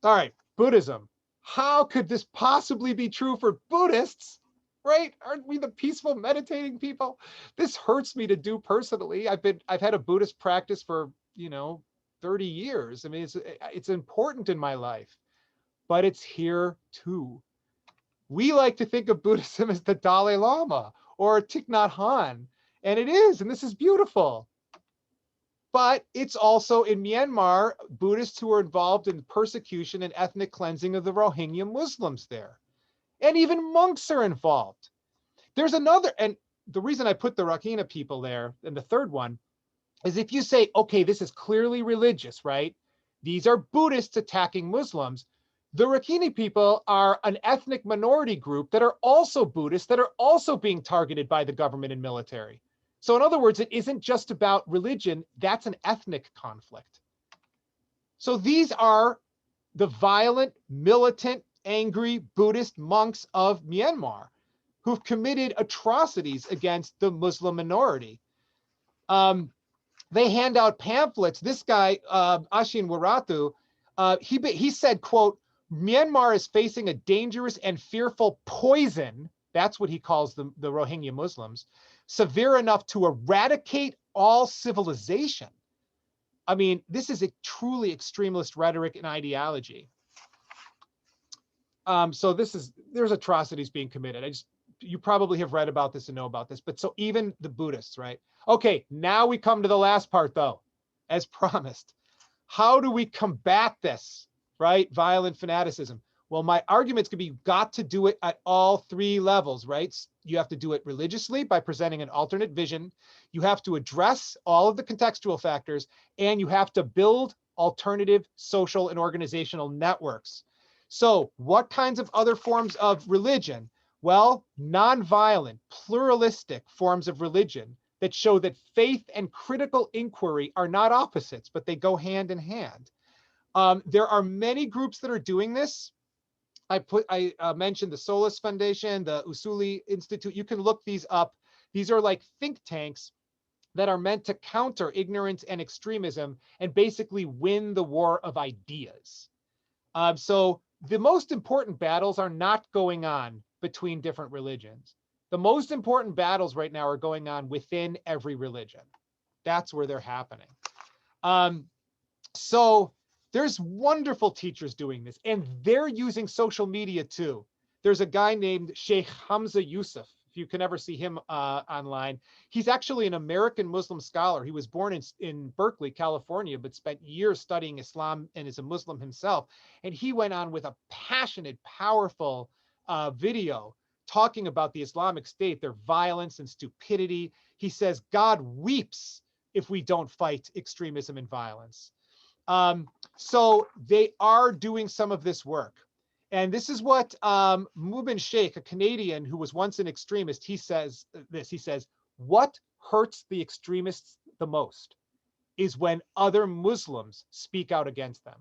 All right, Buddhism. How could this possibly be true for Buddhists? Right? Aren't we the peaceful meditating people? This hurts me to do personally. I've had a Buddhist practice for 30 years. I mean, it's important in my life, but it's here too. We like to think of Buddhism as the Dalai Lama or Thich Nhat Hanh, and it is, and this is beautiful. But it's also in Myanmar, Buddhists who are involved in persecution and ethnic cleansing of the Rohingya Muslims there. And even monks are involved. There's another, and the reason I put the Rakhine people there, and the third one, is if you say, okay, this is clearly religious, right? These are Buddhists attacking Muslims. The Rakhine people are an ethnic minority group that are also Buddhists, that are also being targeted by the government and military. So in other words, it isn't just about religion, that's an ethnic conflict. So these are the violent, militant, angry Buddhist monks of Myanmar who've committed atrocities against the Muslim minority. They hand out pamphlets. This guy, Ashin Waratu, he said, quote, Myanmar is facing a dangerous and fearful poison, that's what he calls the Rohingya Muslims, severe enough to eradicate all civilization. I mean, this is a truly extremist rhetoric and ideology. So there's atrocities being committed. You probably have read about this and know about this, but so even the Buddhists, right? Okay, now we come to the last part though, as promised. How do we combat this, right? Violent fanaticism. Well, my arguments could be, you've got to do it at all three levels, right? You have to do it religiously by presenting an alternate vision. You have to address all of the contextual factors, and you have to build alternative social and organizational networks. So what kinds of other forms of religion? Well, nonviolent, pluralistic forms of religion that show that faith and critical inquiry are not opposites, but they go hand in hand. There are many groups that are doing this. I mentioned the Solis Foundation, the Usuli Institute. You can look these up. These are like think tanks that are meant to counter ignorance and extremism and basically win the war of ideas. So the most important battles are not going on between different religions. The most important battles right now are going on within every religion. That's where they're happening. So there's wonderful teachers doing this, and they're using social media too. There's a guy named Sheikh Hamza Yusuf, if you can ever see him online. He's actually an American Muslim scholar. He was born in Berkeley, California, but spent years studying Islam and is a Muslim himself. And he went on with a passionate, powerful video talking about the Islamic State, their violence and stupidity. He says, God weeps if we don't fight extremism and violence. So they are doing some of this work. And this is what Mubin Sheikh, a Canadian who was once an extremist, he says this. He says, what hurts the extremists the most is when other Muslims speak out against them.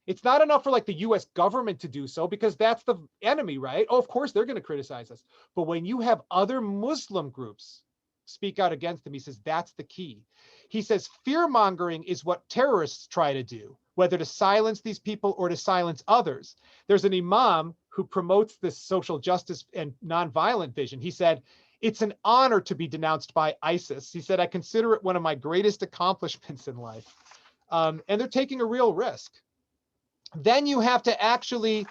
It's not enough for like the US government to do so because that's the enemy, right? Oh, of course, they're going to criticize us. But when you have other Muslim groups speak out against them, he says, that's the key. He says, fear mongering is what terrorists try to do, whether to silence these people or to silence others. There's an imam who promotes this social justice and nonviolent vision. He said, it's an honor to be denounced by ISIS. He said, I consider it one of my greatest accomplishments in life. And they're taking a real risk. Then you have to actually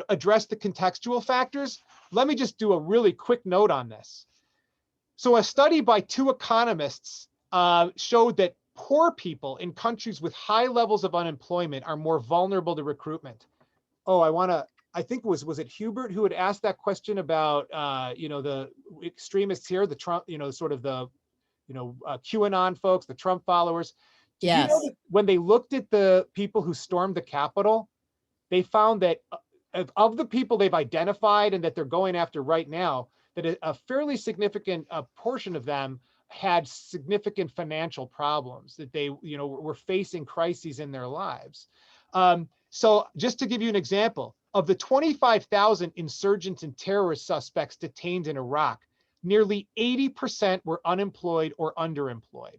address the contextual factors. Let me just do a really quick note on this. So a study by 2 economists showed that poor people in countries with high levels of unemployment are more vulnerable to recruitment. Oh, I think was it Hubert who had asked that question about, the extremists here, the Trump, sort of the, QAnon folks, the Trump followers. Did you know Yes. that when they looked at the people who stormed the Capitol, they found that of the people they've identified and that they're going after right now, that a fairly significant portion of them had significant financial problems, that they, were facing crises in their lives. So just to give you an example, of the 25,000 insurgents and terrorist suspects detained in Iraq, nearly 80% were unemployed or underemployed.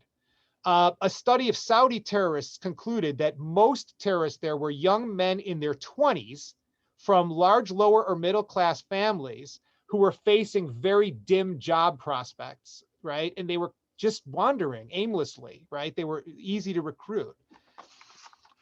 A study of Saudi terrorists concluded that most terrorists there were young men in their 20s from large lower or middle class families who were facing very dim job prospects, right? And they were just wandering aimlessly, right? They were easy to recruit.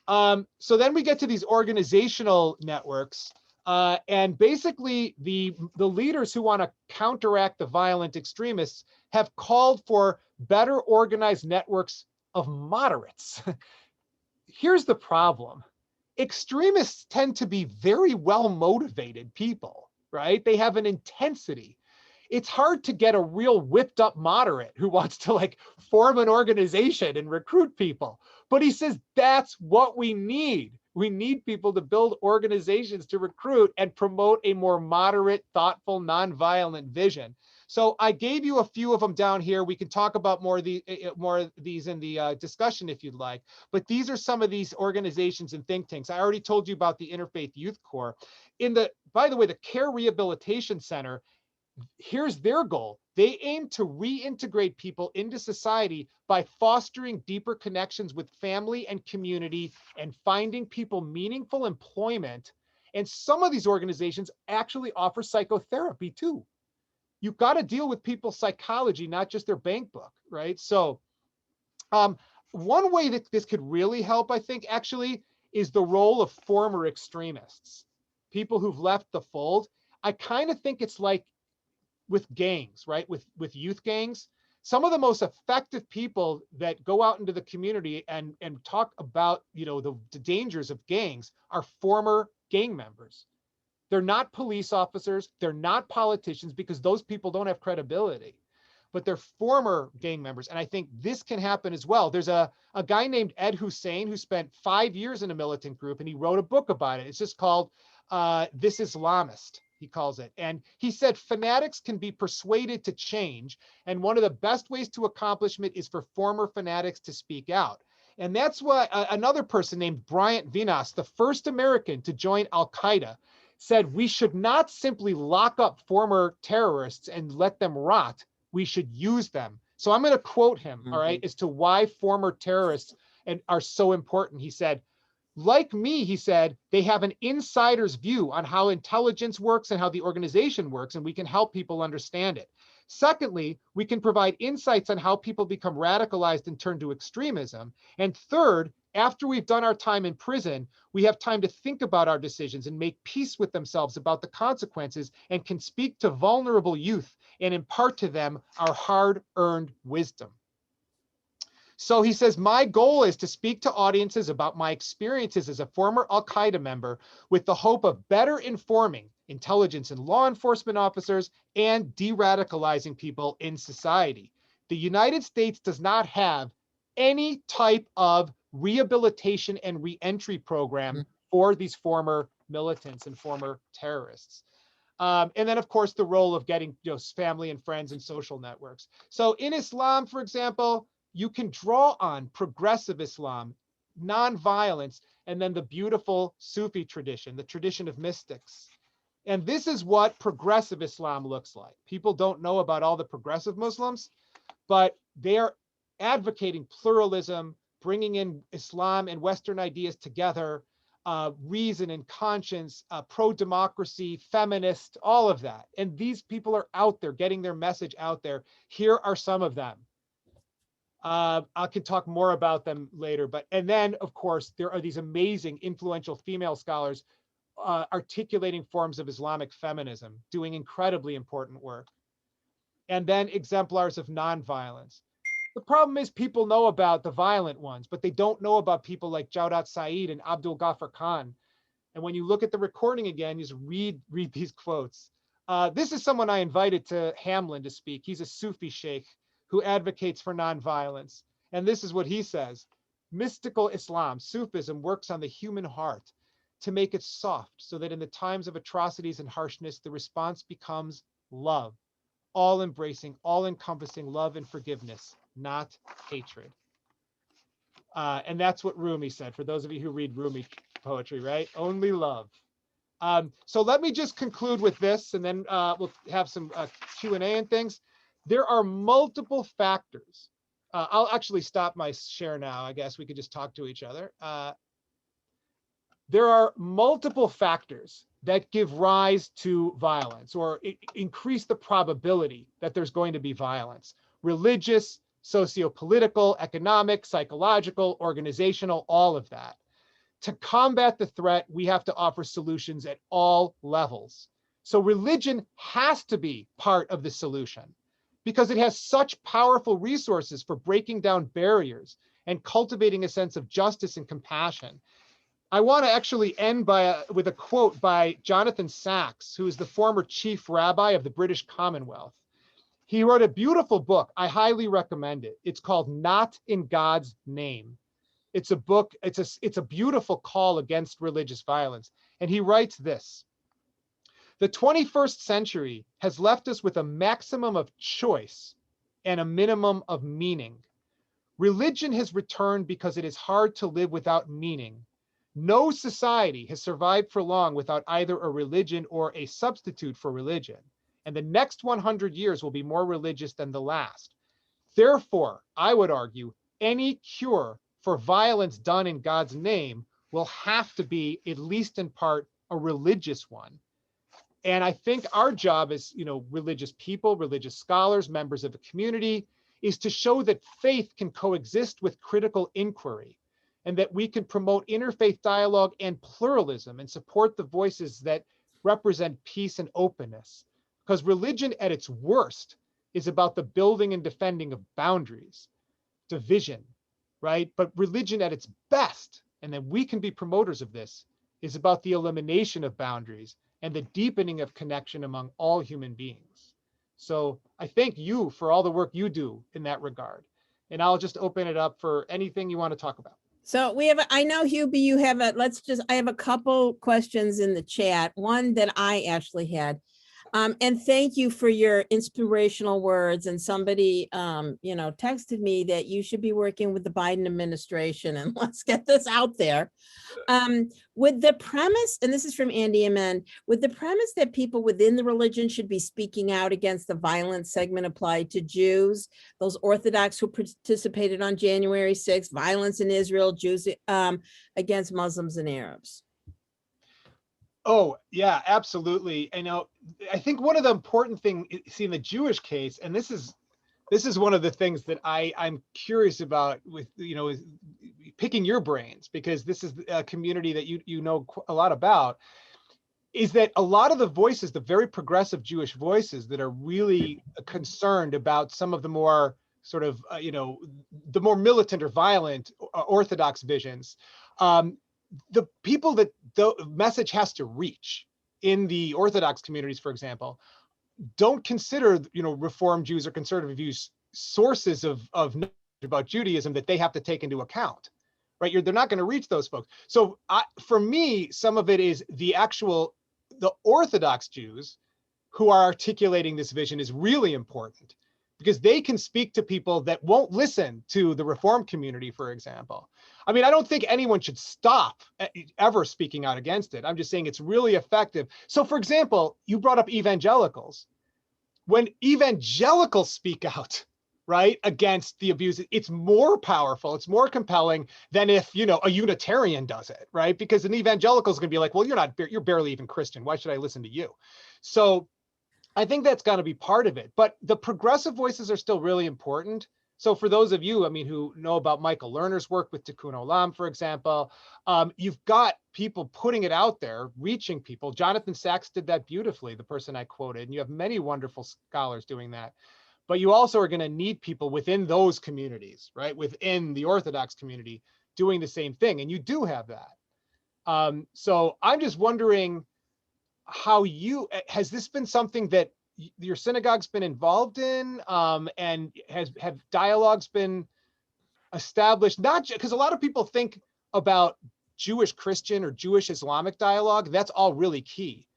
So then we get to these organizational networks. And basically the leaders who want to counteract the violent extremists have called for better organized networks of moderates. Here's the problem. Extremists tend to be very well motivated people, right? They have an intensity. It's hard to get a real whipped up moderate who wants to form an organization and recruit people. But he says that's what we need. We need people to build organizations to recruit and promote a more moderate, thoughtful, nonviolent vision. So I gave you a few of them down here. We can talk about more of these in the discussion if you'd like. But these are some of these organizations and think tanks. I already told you about the Interfaith Youth Corps. By the way, the Care Rehabilitation Center, here's their goal. They aim to reintegrate people into society by fostering deeper connections with family and community and finding people meaningful employment. And some of these organizations actually offer psychotherapy too. You've got to deal with people's psychology, not just their bank book, right? So one way that this could really help, I think, actually, is the role of former extremists, people who've left the fold. I kind of think it's like with gangs, right? With youth gangs, some of the most effective people that go out into the community and talk about, the dangers of gangs are former gang members. They're not police officers. They're not politicians because those people don't have credibility, but they're former gang members. And I think this can happen as well. There's a guy named Ed Hussein who spent 5 years in a militant group and he wrote a book about it. It's just called This Islamist, he calls it. And he said fanatics can be persuaded to change. And one of the best ways to accomplishment is for former fanatics to speak out. And that's why another person named Bryant Vinas, the first American to join Al-Qaeda, said we should not simply lock up former terrorists and let them rot. We should use them. So I'm going to quote him, all right, as to why former terrorists are so important. He said, like me, he said, they have an insider's view on how intelligence works and how the organization works, and we can help people understand it. Secondly, we can provide insights on how people become radicalized and turn to extremism. And third, after we've done our time in prison, we have time to think about our decisions and make peace with themselves about the consequences and can speak to vulnerable youth and impart to them our hard-earned wisdom. So he says, my goal is to speak to audiences about my experiences as a former Al-Qaeda member with the hope of better informing intelligence and law enforcement officers and de-radicalizing people in society. The United States does not have any type of rehabilitation and reentry program for these former militants and former terrorists. And then, of course, the role of getting family and friends and social networks. So in Islam, for example, you can draw on progressive Islam, nonviolence, and then the beautiful Sufi tradition, the tradition of mystics. And this is what progressive Islam looks like. People don't know about all the progressive Muslims, but they are advocating pluralism, bringing in Islam and Western ideas together, reason and conscience, pro-democracy, feminist, all of that. And these people are out there getting their message out there. Here are some of them. I can talk more about them later, and then of course, there are these amazing influential female scholars articulating forms of Islamic feminism, doing incredibly important work. And then exemplars of nonviolence. The problem is people know about the violent ones, but they don't know about people like Jawdat Saeed and Abdul Ghaffar Khan. And when you look at the recording again, you just read these quotes. This is someone I invited to Hamlin to speak. He's a Sufi sheikh who advocates for nonviolence. And this is what he says. Mystical Islam, Sufism, works on the human heart to make it soft so that in the times of atrocities and harshness, the response becomes love, all embracing, all encompassing love and forgiveness, not hatred. And that's what Rumi said, for those of you who read Rumi poetry, right? Only love. So let me just conclude with this, and then we'll have some Q&A and things. There are multiple factors. I'll actually stop my share now. I guess we could just talk to each other. There are multiple factors that give rise to violence or increase the probability that there's going to be violence. Religious, socio-political, economic, psychological, organizational, all of that. To combat the threat, we have to offer solutions at all levels. So religion has to be part of the solution because it has such powerful resources for breaking down barriers and cultivating a sense of justice and compassion. I want to actually end with a quote by Jonathan Sacks, who is the former chief rabbi of the British Commonwealth. He wrote a beautiful book. I highly recommend it. It's called Not in God's Name. It's a book, it's a beautiful call against religious violence. And he writes this: the 21st century has left us with a maximum of choice and a minimum of meaning. Religion has returned because it is hard to live without meaning. No society has survived for long without either a religion or a substitute for religion. And the next 100 years will be more religious than the last. Therefore, I would argue, any cure for violence done in God's name will have to be, at least in part, a religious one. And I think our job as, religious people, religious scholars, members of a community, is to show that faith can coexist with critical inquiry, and that we can promote interfaith dialogue and pluralism and support the voices that represent peace and openness. Because religion at its worst is about the building and defending of boundaries, division, right? But religion at its best, and then we can be promoters of this, is about the elimination of boundaries and the deepening of connection among all human beings. So I thank you for all the work you do in that regard. And I'll just open it up for anything you want to talk about. So we have, I know, Hubie, you have I have a couple questions in the chat, one that I actually had. And thank you for your inspirational words. And somebody, texted me that you should be working with the Biden administration, and let's get this out there. With the premise, and this is from Andy Amen, with the premise that people within the religion should be speaking out against the violent segment applied to Jews, those Orthodox who participated on January 6th, violence in Israel, Jews against Muslims and Arabs. Oh, yeah, absolutely. I think one of the important things, see, in the Jewish case, and this is one of the things that I'm curious about with, picking your brains, because this is a community that you know a lot about, is that a lot of the voices, the very progressive Jewish voices that are really concerned about some of the more sort of, the more militant or violent Orthodox visions, the people that the message has to reach in the Orthodox communities, for example, don't consider, Reform Jews or conservative Jews sources of knowledge about Judaism that they have to take into account, right? They're not going to reach those folks. So for me, some of it is the Orthodox Jews who are articulating this vision is really important, because they can speak to people that won't listen to the Reform community, for example. I mean, I don't think anyone should stop ever speaking out against it. I'm just saying it's really effective. So, for example, you brought up evangelicals. When evangelicals speak out, right, against the abuse, it's more powerful, it's more compelling than if, a Unitarian does it, right? Because an evangelical is going to be like, well, you're barely even Christian. Why should I listen to you? So I think that's got to be part of it. But the progressive voices are still really important. So for those of you, I mean, who know about Michael Lerner's work with Tikkun Olam, for example, you've got people putting it out there, reaching people. Jonathan Sachs did that beautifully, the person I quoted, and you have many wonderful scholars doing that. But you also are going to need people within those communities, right? Within the Orthodox community doing the same thing. And you do have that. So I'm just wondering how has this been something that your synagogue's been involved in, and have dialogues been established? Not because a lot of people think about Jewish Christian or Jewish Islamic dialogue. That's all really key.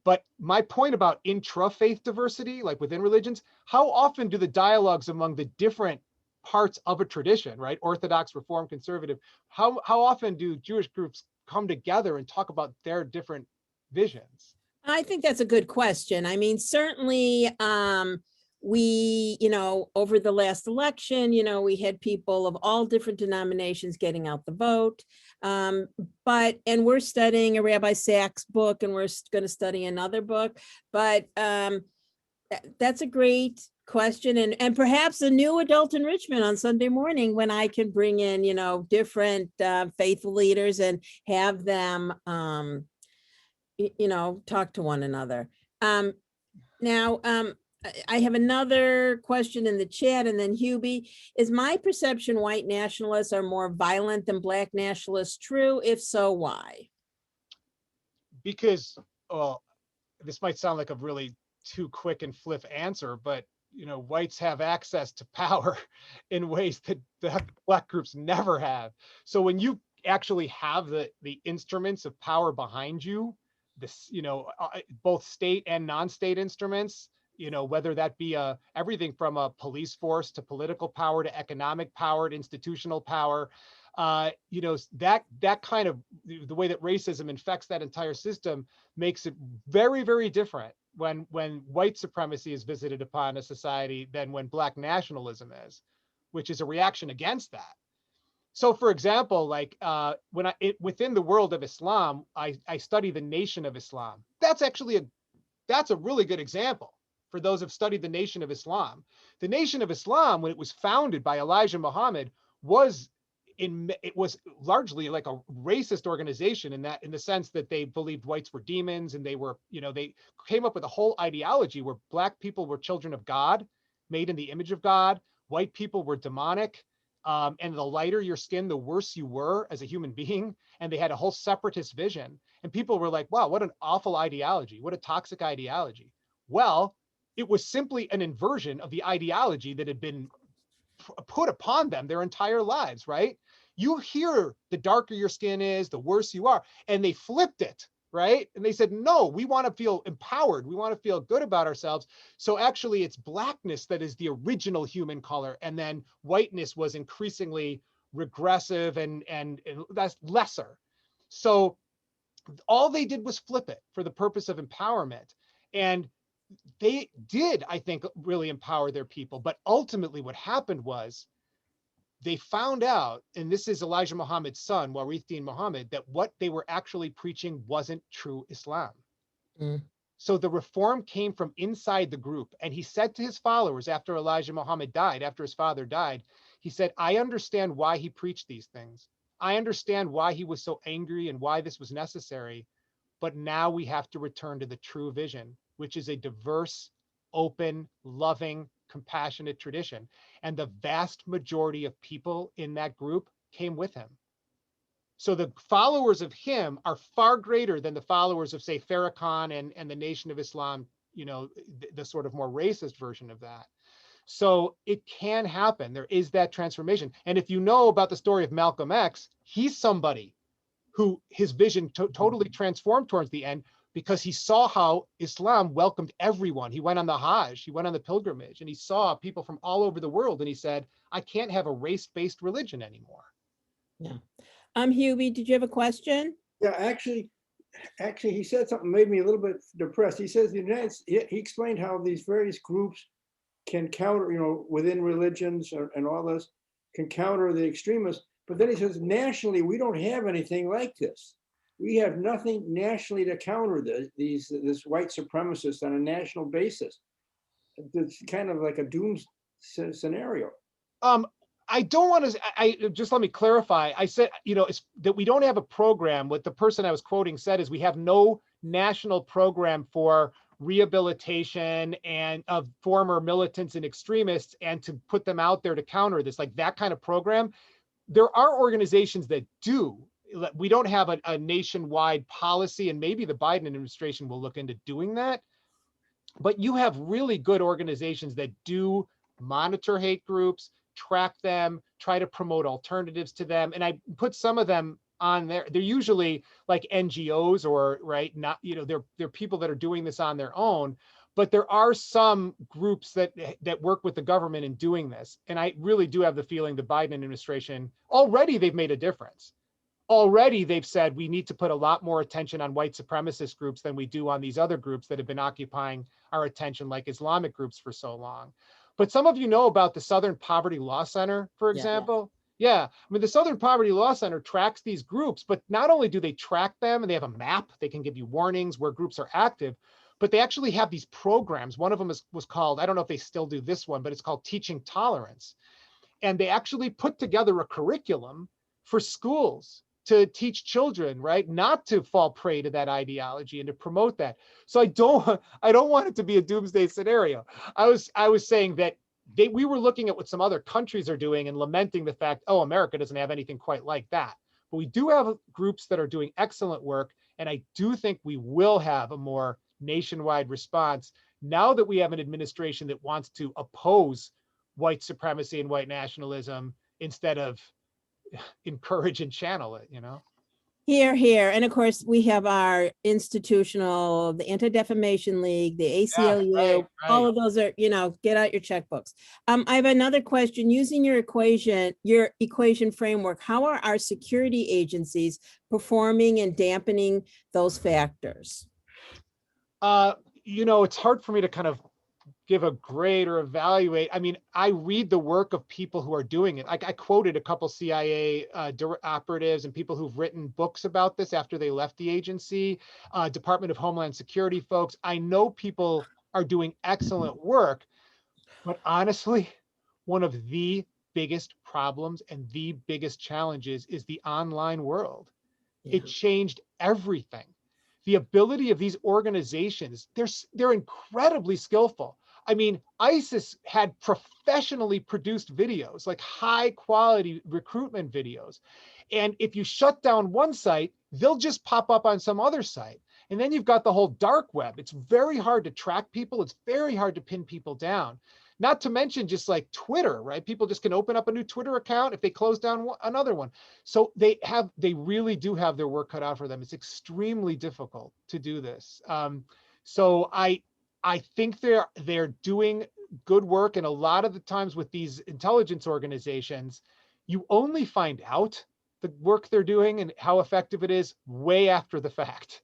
But my point about intra-faith diversity, like within religions, how often do the dialogues among the different parts of a tradition, right? Orthodox, Reform, Conservative, how often do Jewish groups come together and talk about their different visions? I think that's a good question. I mean, certainly, we, over the last election, we had people of all different denominations getting out the vote. And we're studying a Rabbi Sachs book, and we're going to study another book. But that's a great question, and perhaps a new adult enrichment on Sunday morning when I can bring in, different faithful leaders and have them talk to one another. Now, I have another question in the chat, and then Hubie, is my perception white nationalists are more violent than Black nationalists true? If so, why? Because, well, this might sound like a really too quick and flip answer, but whites have access to power in ways that the Black groups never have. So when you actually have the instruments of power behind you, this, both state and non-state instruments, whether that be everything from a police force to political power to economic power to institutional power, that kind of, the way that racism infects that entire system makes it very, very different when white supremacy is visited upon a society than when Black nationalism is, which is a reaction against that. So, for example, like within the world of Islam, I study the Nation of Islam. That's a really good example for those who've studied the Nation of Islam. The Nation of Islam, when it was founded by Elijah Muhammad, it was largely like a racist organization in the sense that they believed whites were demons, and they came up with a whole ideology where Black people were children of God, made in the image of God. White people were demonic. And the lighter your skin, the worse you were as a human being. And they had a whole separatist vision. And people were like, wow, what an awful ideology. What a toxic ideology. Well, it was simply an inversion of the ideology that had been put upon them their entire lives, right? You hear the darker your skin is, the worse you are. And they flipped it, right? And they said, no, we want to feel empowered. We want to feel good about ourselves. So actually it's Blackness that is the original human color. And then whiteness was increasingly regressive and that's lesser. So all they did was flip it for the purpose of empowerment. And they did, I think, really empower their people. But ultimately what happened was they found out, and this is Elijah Muhammad's son, Warith Din Muhammad, that what they were actually preaching wasn't true Islam. Mm. So the reform came from inside the group. And he said to his followers after Elijah Muhammad died, after his father died, he said, I understand why he preached these things. I understand why he was so angry and why this was necessary. But now we have to return to the true vision, which is a diverse, open, loving, compassionate tradition. And the vast majority of people in that group came with him. So the followers of him are far greater than the followers of, say, Farrakhan and the Nation of Islam, the sort of more racist version of that. So it can happen. There is that transformation. And if you know about the story of Malcolm X, he's somebody who his vision totally transformed towards the end because he saw how Islam welcomed everyone. He went on the Hajj, he went on the pilgrimage, and he saw people from all over the world. And he said, I can't have a race-based religion anymore. Yeah. Hubie, did you have a question? Yeah, actually, he said something made me a little bit depressed. He says he explained how these various groups can counter, within religions and all this, can counter the extremists. But then he says, nationally, we don't have anything like this. We have nothing nationally to counter this white supremacist on a national basis. It's kind of like a doom scenario. I don't want to, I just let me clarify. I said, it's that we don't have a program. What the person I was quoting said is we have no national program for rehabilitation and of former militants and extremists and to put them out there to counter this, like that kind of program. There are organizations that do. We don't have a nationwide policy, and maybe the Biden administration will look into doing that. But you have really good organizations that do monitor hate groups, track them, try to promote alternatives to them. And I put some of them on there. They're usually like NGOs or right, not, they're people that are doing this on their own. But there are some groups that work with the government in doing this. And I really do have the feeling the Biden administration, already they've made a difference. Already they've said we need to put a lot more attention on white supremacist groups than we do on these other groups that have been occupying our attention, like Islamic groups, for so long. But some of you know about the Southern Poverty Law Center, for example. Yeah, I mean, the Southern Poverty Law Center tracks these groups, but not only do they track them and they have a map, they can give you warnings where groups are active, but they actually have these programs. One of them was called, I don't know if they still do this one, but it's called Teaching Tolerance. And they actually put together a curriculum for schools to teach children, right, not to fall prey to that ideology and to promote that. So I don't want it to be a doomsday scenario. I was saying that we were looking at what some other countries are doing and lamenting the fact, oh, America doesn't have anything quite like that. But we do have groups that are doing excellent work, and I do think we will have a more nationwide response now that we have an administration that wants to oppose white supremacy and white nationalism instead of encourage and channel it, Here, here. And of course, we have our institutional, the Anti-Defamation League, the ACLU, right. all of those are, get out your checkbooks. I have another question. Using your equation framework, how are our security agencies performing and dampening those factors? It's hard for me to kind of give a grade or evaluate. I mean, I read the work of people who are doing it. I quoted a couple CIA operatives and people who've written books about this after they left the agency, Department of Homeland Security folks. I know people are doing excellent work, but honestly, one of the biggest problems and the biggest challenges is the online world. Yeah. It changed everything. The ability of these organizations, they're incredibly skillful. I mean, ISIS had professionally produced videos, like high quality recruitment videos. And if you shut down one site, they'll just pop up on some other site. And then you've got the whole dark web. It's very hard to track people. It's very hard to pin people down. Not to mention just like Twitter, right? People just can open up a new Twitter account if they close down another one. So they really do have their work cut out for them. It's extremely difficult to do this. So I think they're doing good work. And a lot of the times with these intelligence organizations, you only find out the work they're doing and how effective it is way after the fact,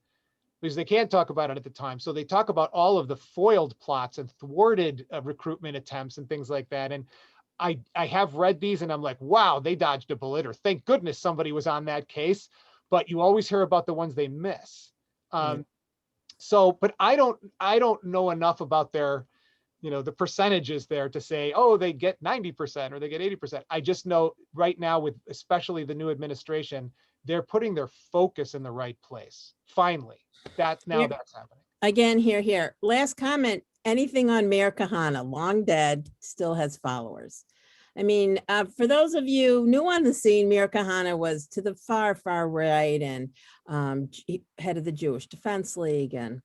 because they can't talk about it at the time. So they talk about all of the foiled plots and thwarted recruitment attempts and things like that. And I have read these and I'm like, wow, they dodged a bullet, or thank goodness somebody was on that case. But you always hear about the ones they miss. So, but I don't know enough about their, the percentages there to say, oh, they get 90% or they get 80%. I just know right now with especially the new administration, they're putting their focus in the right place. Finally, that's happening. Again, here. Last comment, anything on Mayor Kahana, long dead, still has followers. I mean, for those of you new on the scene, Mayor Kahana was to the far, far right and head of the Jewish Defense League and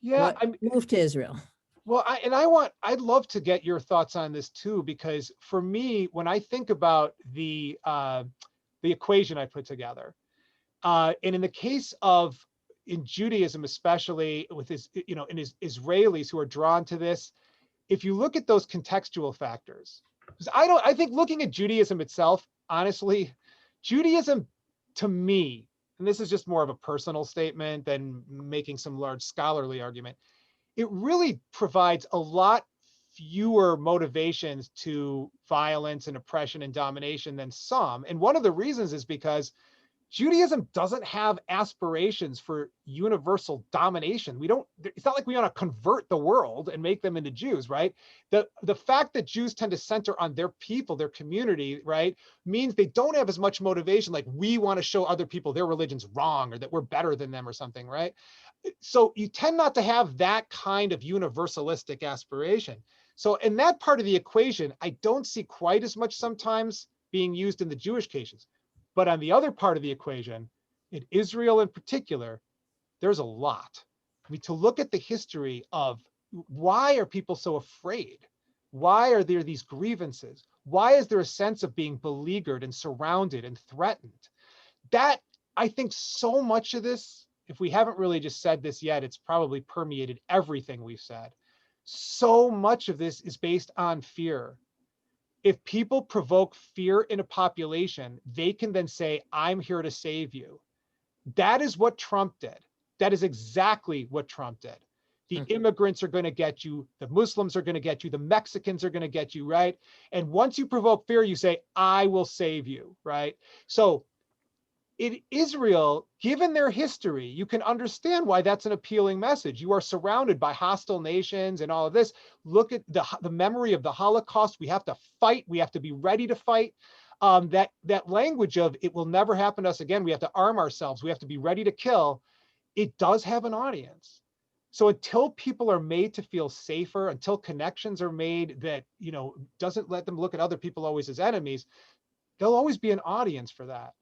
moved to Israel. Well, I'd love to get your thoughts on this too, because for me, when I think about the equation I put together, and in the case of in Judaism, especially with his, in his Israelis who are drawn to this, if you look at those contextual factors, because I think looking at Judaism itself, honestly, Judaism to me, and this is just more of a personal statement than making some large scholarly argument, it really provides a lot fewer motivations to violence and oppression and domination than some. And one of the reasons is because Judaism doesn't have aspirations for universal domination. It's not like we want to convert the world and make them into Jews, right? The fact that Jews tend to center on their people, their community, right, means they don't have as much motivation, like we want to show other people their religion's wrong or that we're better than them or something, right? So you tend not to have that kind of universalistic aspiration. So in that part of the equation, I don't see quite as much sometimes being used in the Jewish cases. But on the other part of the equation, in Israel in particular, there's a lot. I mean, to look at the history of why are people so afraid? Why are there these grievances? Why is there a sense of being beleaguered and surrounded and threatened? That, I think so much of this, if we haven't really just said this yet, it's probably permeated everything we've said. So much of this is based on fear. If people provoke fear in a population, they can then say, I'm here to save you. That is what Trump did. That is exactly what Trump did. The immigrants are going to get you. The Muslims are going to get you. The Mexicans are going to get you, right? And once you provoke fear, you say, I will save you, right? So in Israel, given their history, you can understand why that's an appealing message. You are surrounded by hostile nations and all of this. Look at the memory of the Holocaust. We have to fight. We have to be ready to fight. That language of it will never happen to us again. We have to arm ourselves. We have to be ready to kill. It does have an audience. So until people are made to feel safer, until connections are made that, doesn't let them look at other people always as enemies, there'll always be an audience for that.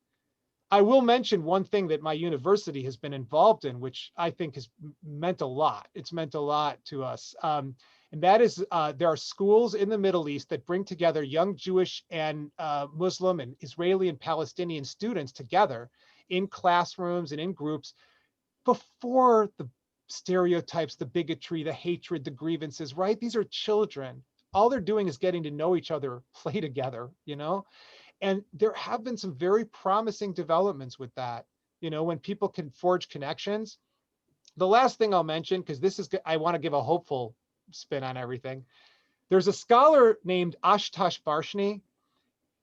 I will mention one thing that my university has been involved in, which I think has meant a lot. It's meant a lot to us. And that is, there are schools in the Middle East that bring together young Jewish and Muslim and Israeli and Palestinian students together in classrooms and in groups before the stereotypes, the bigotry, the hatred, the grievances, right? These are children. All they're doing is getting to know each other, play together, And there have been some very promising developments with that, when people can forge connections. The last thing I'll mention, because I want to give a hopeful spin on everything. There's a scholar named Ashutosh Varshni,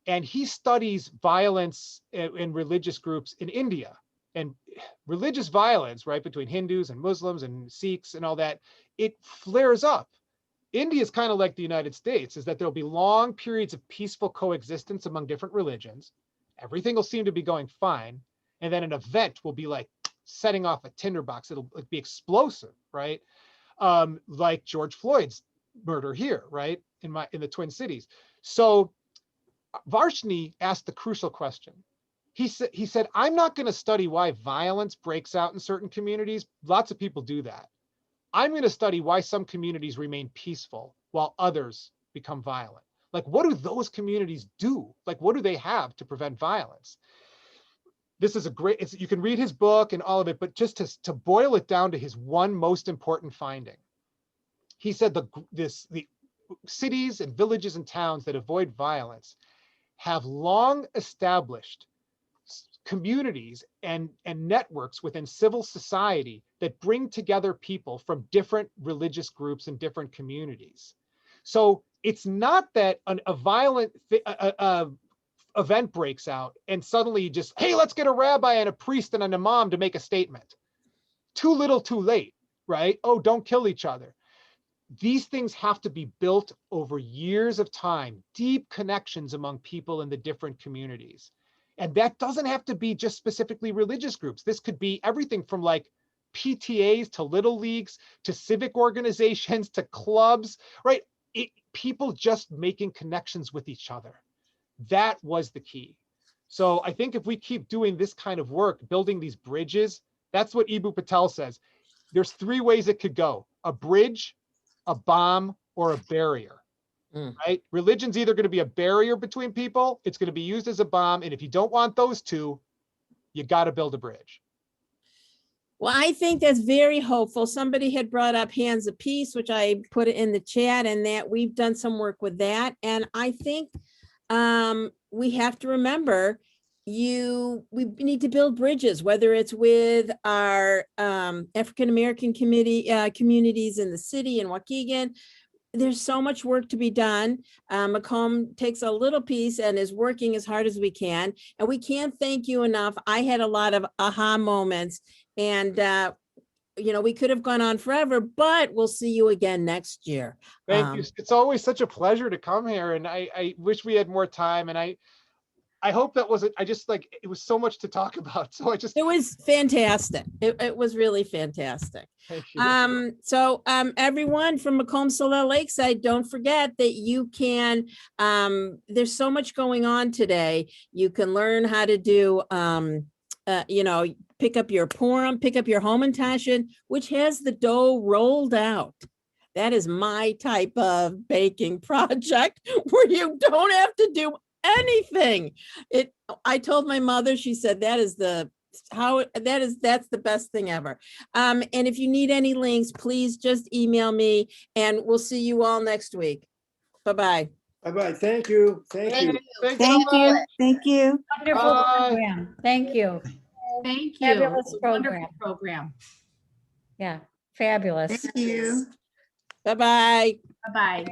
and he studies violence in religious groups in India. And religious violence, right, between Hindus and Muslims and Sikhs and all that, it flares up. India is kind of like the United States, is that there'll be long periods of peaceful coexistence among different religions. Everything will seem to be going fine. And then an event will be like setting off a tinderbox. It'll be explosive, right? Like George Floyd's murder here, right? In the Twin Cities. So Varshni asked the crucial question. He said, I'm not going to study why violence breaks out in certain communities. Lots of people do that. I'm going to study why some communities remain peaceful while others become violent. Like, what do those communities do? Like, what do they have to prevent violence? This is you can read his book and all of it, but just to boil it down to his one most important finding. He said the cities and villages and towns that avoid violence have long established communities and networks within civil society that bring together people from different religious groups and different communities. So it's not that a violent event breaks out and suddenly you just, hey, let's get a rabbi and a priest and an imam to make a statement. Too little, too late, right? Oh, don't kill each other. These things have to be built over years of time, deep connections among people in the different communities. And that doesn't have to be just specifically religious groups. This could be everything from like PTAs to little leagues to civic organizations to clubs, right? People just making connections with each other. That was the key. So I think if we keep doing this kind of work, building these bridges, that's what Eboo Patel says. There's 3 ways it could go: a bridge, a bomb, or a barrier. Right? Religion's either going to be a barrier between people, it's going to be used as a bomb. And if you don't want those two, you got to build a bridge. Well, I think that's very hopeful. Somebody had brought up Hands of Peace, which I put it in the chat, and that we've done some work with that. And I think we have to remember we need to build bridges, whether it's with our African-American communities in the city in Waukegan, there's so much work to be done. Macomb takes a little piece and is working as hard as we can. And we can't thank you enough. I had a lot of aha moments, and we could have gone on forever, but we'll see you again next year. Thank you. It's always such a pleasure to come here, and I wish we had more time, and I hope that wasn't, I just like, it was so much to talk about. So It was fantastic. It was really fantastic. thank you. So everyone from Macomb Solel Lakeside, don't forget that you can, there's so much going on today. You can learn how to do, pick up your Purim, pick up your Hamantaschen, which has the dough rolled out. That is my type of baking project where you don't have to do anything. I told my mother, she said, that's the best thing ever. And if you need any links, please just email me, and we'll see you all next week. Bye-bye. Bye-bye. Thank you. Thank you. Thanks so Thank you. much. Thank you. Wonderful Bye. program. Thank you. Thank you. Fabulous It's a wonderful program. program. Yeah, fabulous. Thank you. Bye-bye. Bye-bye.